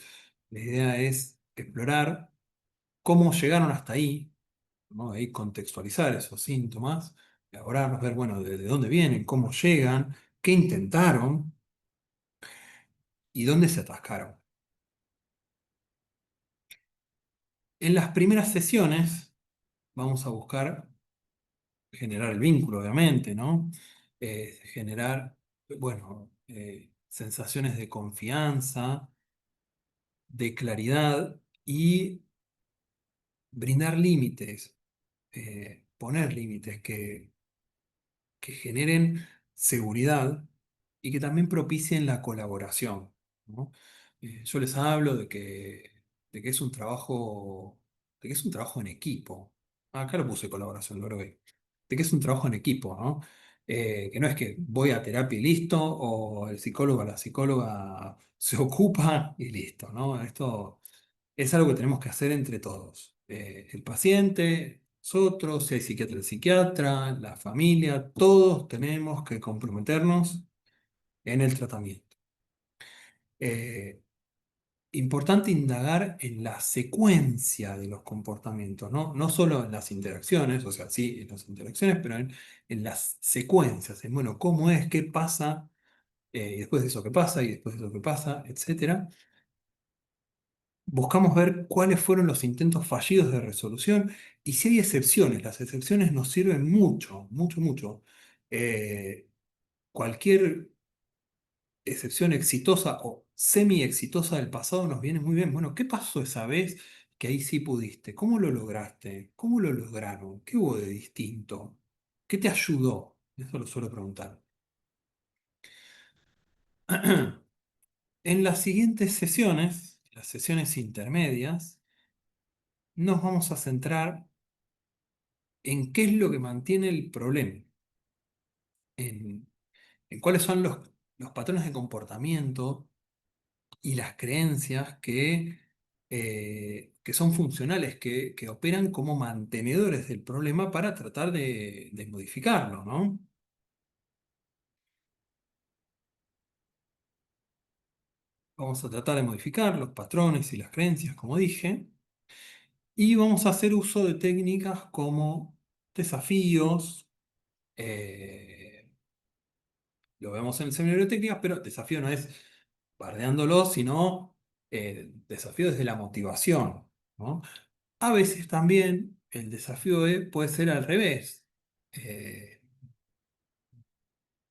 la idea es explorar cómo llegaron hasta ahí, ¿no? Ahí contextualizar esos síntomas, elaborarlos, ver, bueno, de dónde vienen, cómo llegan, qué intentaron y dónde se atascaron. En las primeras sesiones vamos a buscar generar el vínculo, obviamente, ¿no? Generar, bueno, sensaciones de confianza, de claridad y brindar límites, poner límites que generen seguridad y que también propicien la colaboración, ¿no? Yo les hablo de que es un trabajo, de que es un trabajo en equipo. Acá lo puse colaboración, lo agregué. De que es un trabajo en equipo, ¿no? Que no es que voy a terapia y listo, o el psicólogo o la psicóloga se ocupa y listo, ¿no? Esto es algo que tenemos que hacer entre todos. El paciente, nosotros, si hay psiquiatra, el psiquiatra, la familia, todos tenemos que comprometernos en el tratamiento. Eh, Importante indagar en la secuencia de los comportamientos, ¿no? No solo en las interacciones, o sea, sí, en las interacciones, pero en las secuencias, en, bueno, cómo es, qué pasa, y después de eso qué pasa, y después de eso qué pasa, etcétera. Buscamos ver cuáles fueron los intentos fallidos de resolución y si hay excepciones. Las excepciones nos sirven mucho, mucho, mucho. Eh, Cualquier excepción exitosa o semi exitosa del pasado nos viene muy bien. Bueno, ¿qué pasó esa vez que ahí sí pudiste? ¿Cómo lo lograste? ¿Cómo lo lograron? ¿Qué hubo de distinto? ¿Qué te ayudó? Eso lo suelo preguntar. En las siguientes sesiones, las sesiones intermedias, nos vamos a centrar en qué es lo que mantiene el problema, en, en cuáles son los patrones de comportamiento y las creencias que son funcionales, que operan como mantenedores del problema para tratar de modificarlo, ¿no? Vamos a tratar de modificar los patrones y las creencias, como dije, y vamos a hacer uso de técnicas como desafíos, eh, lo vemos en el seminario de técnicas, pero desafío no es bardeándolo, sino desafío desde la motivación, ¿no? A veces también el desafío puede ser al revés, eh,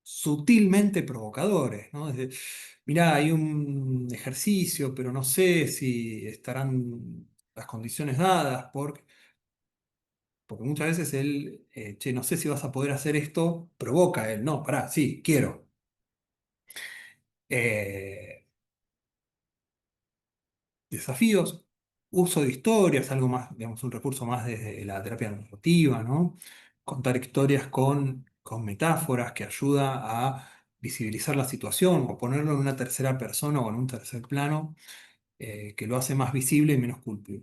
sutilmente provocadores, ¿no? Mirá, hay un ejercicio, pero no sé si estarán las condiciones dadas, porque muchas veces él, che, no sé si vas a poder hacer esto, provoca él, no, pará, sí, quiero. Eh, Desafíos, uso de historias, algo más, digamos, un recurso más desde la terapia narrativa, ¿no? Contar historias con metáforas que ayuda a visibilizar la situación o ponerlo en una tercera persona o en un tercer plano, que lo hace más visible y menos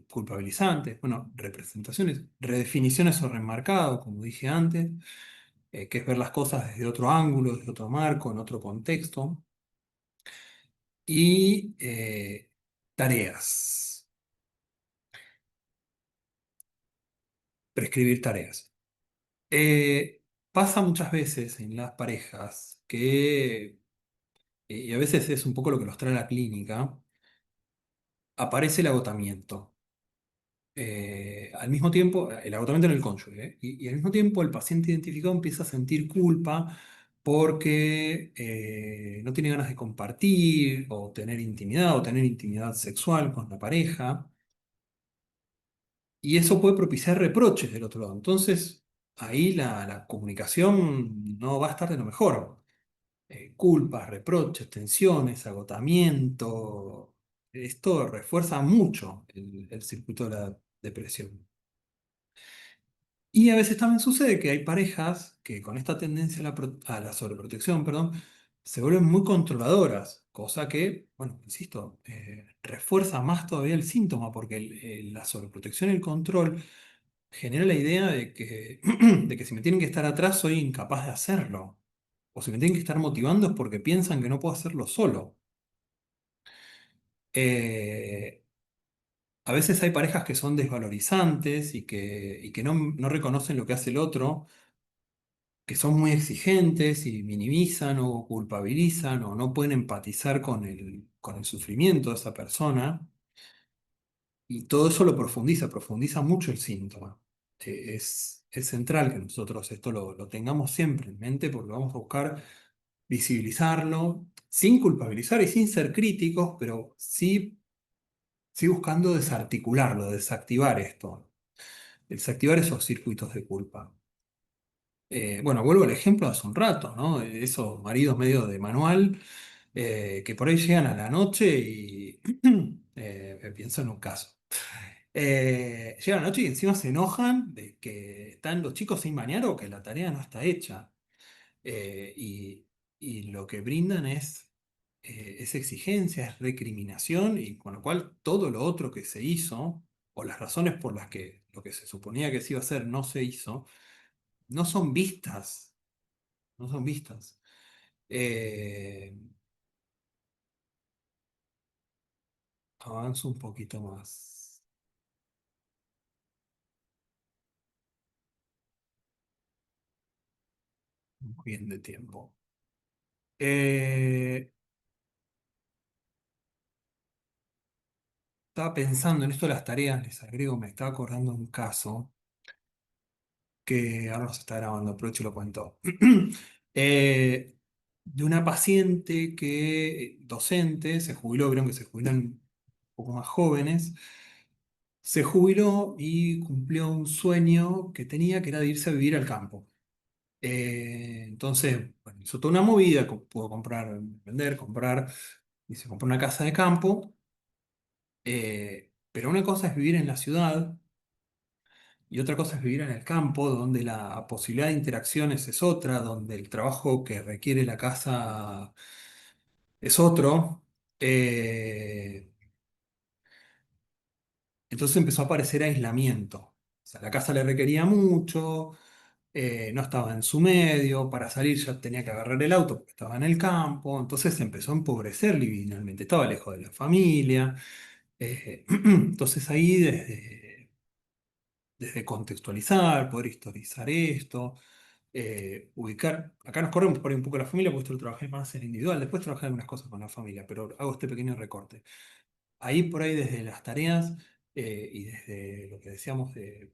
culpabilizante. Bueno, representaciones, redefiniciones o remarcado, como dije antes, que es ver las cosas desde otro ángulo, desde otro marco, en otro contexto. Y tareas. Prescribir tareas. Pasa muchas veces en las parejas que, y a veces es un poco lo que nos trae la clínica, aparece el agotamiento. Al mismo tiempo, el agotamiento en el cónyuge, y al mismo tiempo el paciente identificado empieza a sentir culpa porque no tiene ganas de compartir o tener intimidad sexual con la pareja. Y eso puede propiciar reproches del otro lado. Entonces, ahí la comunicación no va a estar de lo mejor. Culpas, reproches, tensiones, agotamiento. Esto refuerza mucho el circuito de la depresión. Y a veces también sucede que hay parejas que con esta tendencia a la sobreprotección, perdón, se vuelven muy controladoras, cosa que, bueno, insisto, refuerza más todavía el síntoma, porque la sobreprotección y el control genera la idea de que, de que si me tienen que estar atrás soy incapaz de hacerlo. O si me tienen que estar motivando es porque piensan que no puedo hacerlo solo. Eh, a veces hay parejas que son desvalorizantes y que no reconocen lo que hace el otro, que son muy exigentes y minimizan o culpabilizan o no pueden empatizar con el sufrimiento de esa persona. Y todo eso lo profundiza mucho el síntoma. Es central que nosotros esto lo tengamos siempre en mente porque vamos a buscar visibilizarlo sin culpabilizar y sin ser críticos, pero sí buscando desarticularlo, desactivar esto, desactivar esos circuitos de culpa. Bueno, vuelvo al ejemplo de hace un rato, ¿no? Esos maridos medio de manual que por ahí llegan a la noche y pienso en un caso. Llegan a la noche y encima se enojan de que están los chicos sin bañar o que la tarea no está hecha. Eh, y, y lo que brindan es exigencia, es recriminación, y con lo cual todo lo otro que se hizo, o las razones por las que lo que se suponía que se iba a hacer no se hizo, no son vistas, no son vistas. Eh, Avanzo un poquito más, bien de tiempo. Eh, Estaba pensando en esto de las tareas, les agrego, me estaba acordando de un caso que ahora no se está grabando, aprovecho y lo cuento. Eh, de una paciente que, docente, se jubiló, vieron que se jubilan un poco más jóvenes, se jubiló y cumplió un sueño que tenía, que era de irse a vivir al campo. Entonces, bueno, hizo toda una movida, pudo comprar, vender, comprar, y se compró una casa de campo. Pero una cosa es vivir en la ciudad y otra cosa es vivir en el campo, donde la posibilidad de interacciones es otra, donde el trabajo que requiere la casa es otro. Eh, entonces empezó a aparecer aislamiento. O sea, la casa le requería mucho, no estaba en su medio, para salir ya tenía que agarrar el auto porque estaba en el campo, entonces se empezó a empobrecer livinalmente, estaba lejos de la familia. Entonces ahí desde contextualizar, poder historizar esto, ubicar. Acá nos corremos por ahí un poco la familia, porque esto lo trabajé más en individual, después trabajé algunas cosas con la familia, pero hago este pequeño recorte. Ahí por ahí desde las tareas y desde lo que decíamos de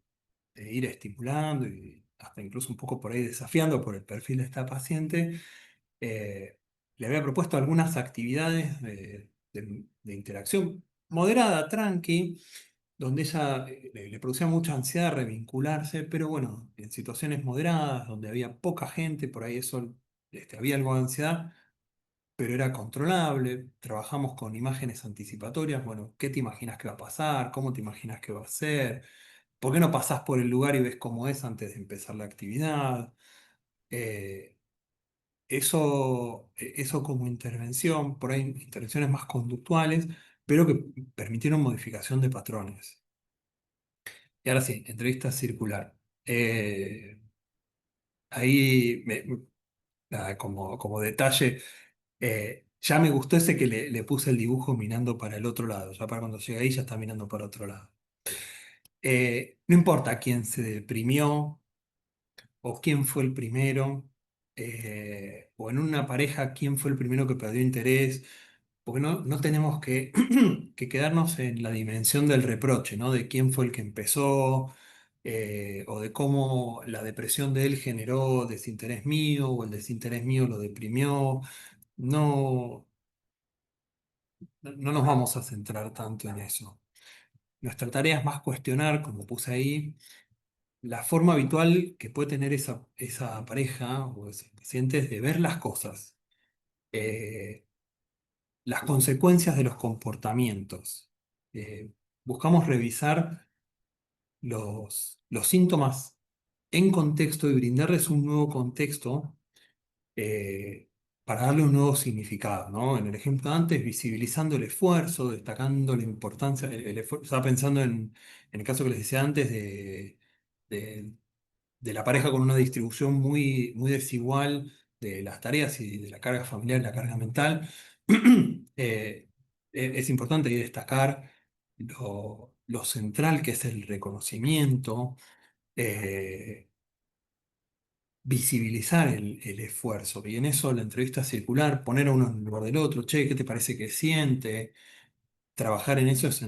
ir estimulando y hasta incluso un poco por ahí desafiando por el perfil de esta paciente, eh, le había propuesto algunas actividades de interacción moderada, tranqui, donde ella le producía mucha ansiedad revincularse, pero bueno, en situaciones moderadas, donde había poca gente, por ahí eso, había algo de ansiedad, pero era controlable. Trabajamos con imágenes anticipatorias, bueno, ¿qué te imaginas que va a pasar? ¿Cómo te imaginas que va a ser? ¿Por qué no pasás por el lugar y ves cómo es antes de empezar la actividad? Eh, eso como intervención, por ahí intervenciones más conductuales, pero que permitieron modificación de patrones. Y ahora sí, entrevista circular. Eh, ahí, nada, como detalle, ya me gustó ese que le puse el dibujo mirando para el otro lado. Ya para cuando llega ahí ya está mirando para otro lado. No importa quién se deprimió o quién fue el primero, o en una pareja quién fue el primero que perdió interés, porque no tenemos que quedarnos en la dimensión del reproche, ¿no? De quién fue el que empezó, o de cómo la depresión de él generó desinterés mío, o el desinterés mío lo deprimió. No, no nos vamos a centrar tanto en eso. Nuestra tarea es más cuestionar, como puse ahí, la forma habitual que puede tener esa pareja o ese paciente de ver las cosas, eh, las consecuencias de los comportamientos. Eh, buscamos revisar los síntomas en contexto y brindarles un nuevo contexto, eh, para darle un nuevo significado, ¿no? En el ejemplo de antes, visibilizando el esfuerzo, destacando la importancia, estaba pensando en el caso que les decía antes de, de la pareja con una distribución muy desigual de las tareas y de la carga familiar y la carga mental. Eh, es importante ahí destacar lo central que es el reconocimiento, eh, visibilizar el esfuerzo. Y en eso la entrevista circular, poner a uno en el lugar del otro, che, ¿qué te parece que siente? Trabajar en eso es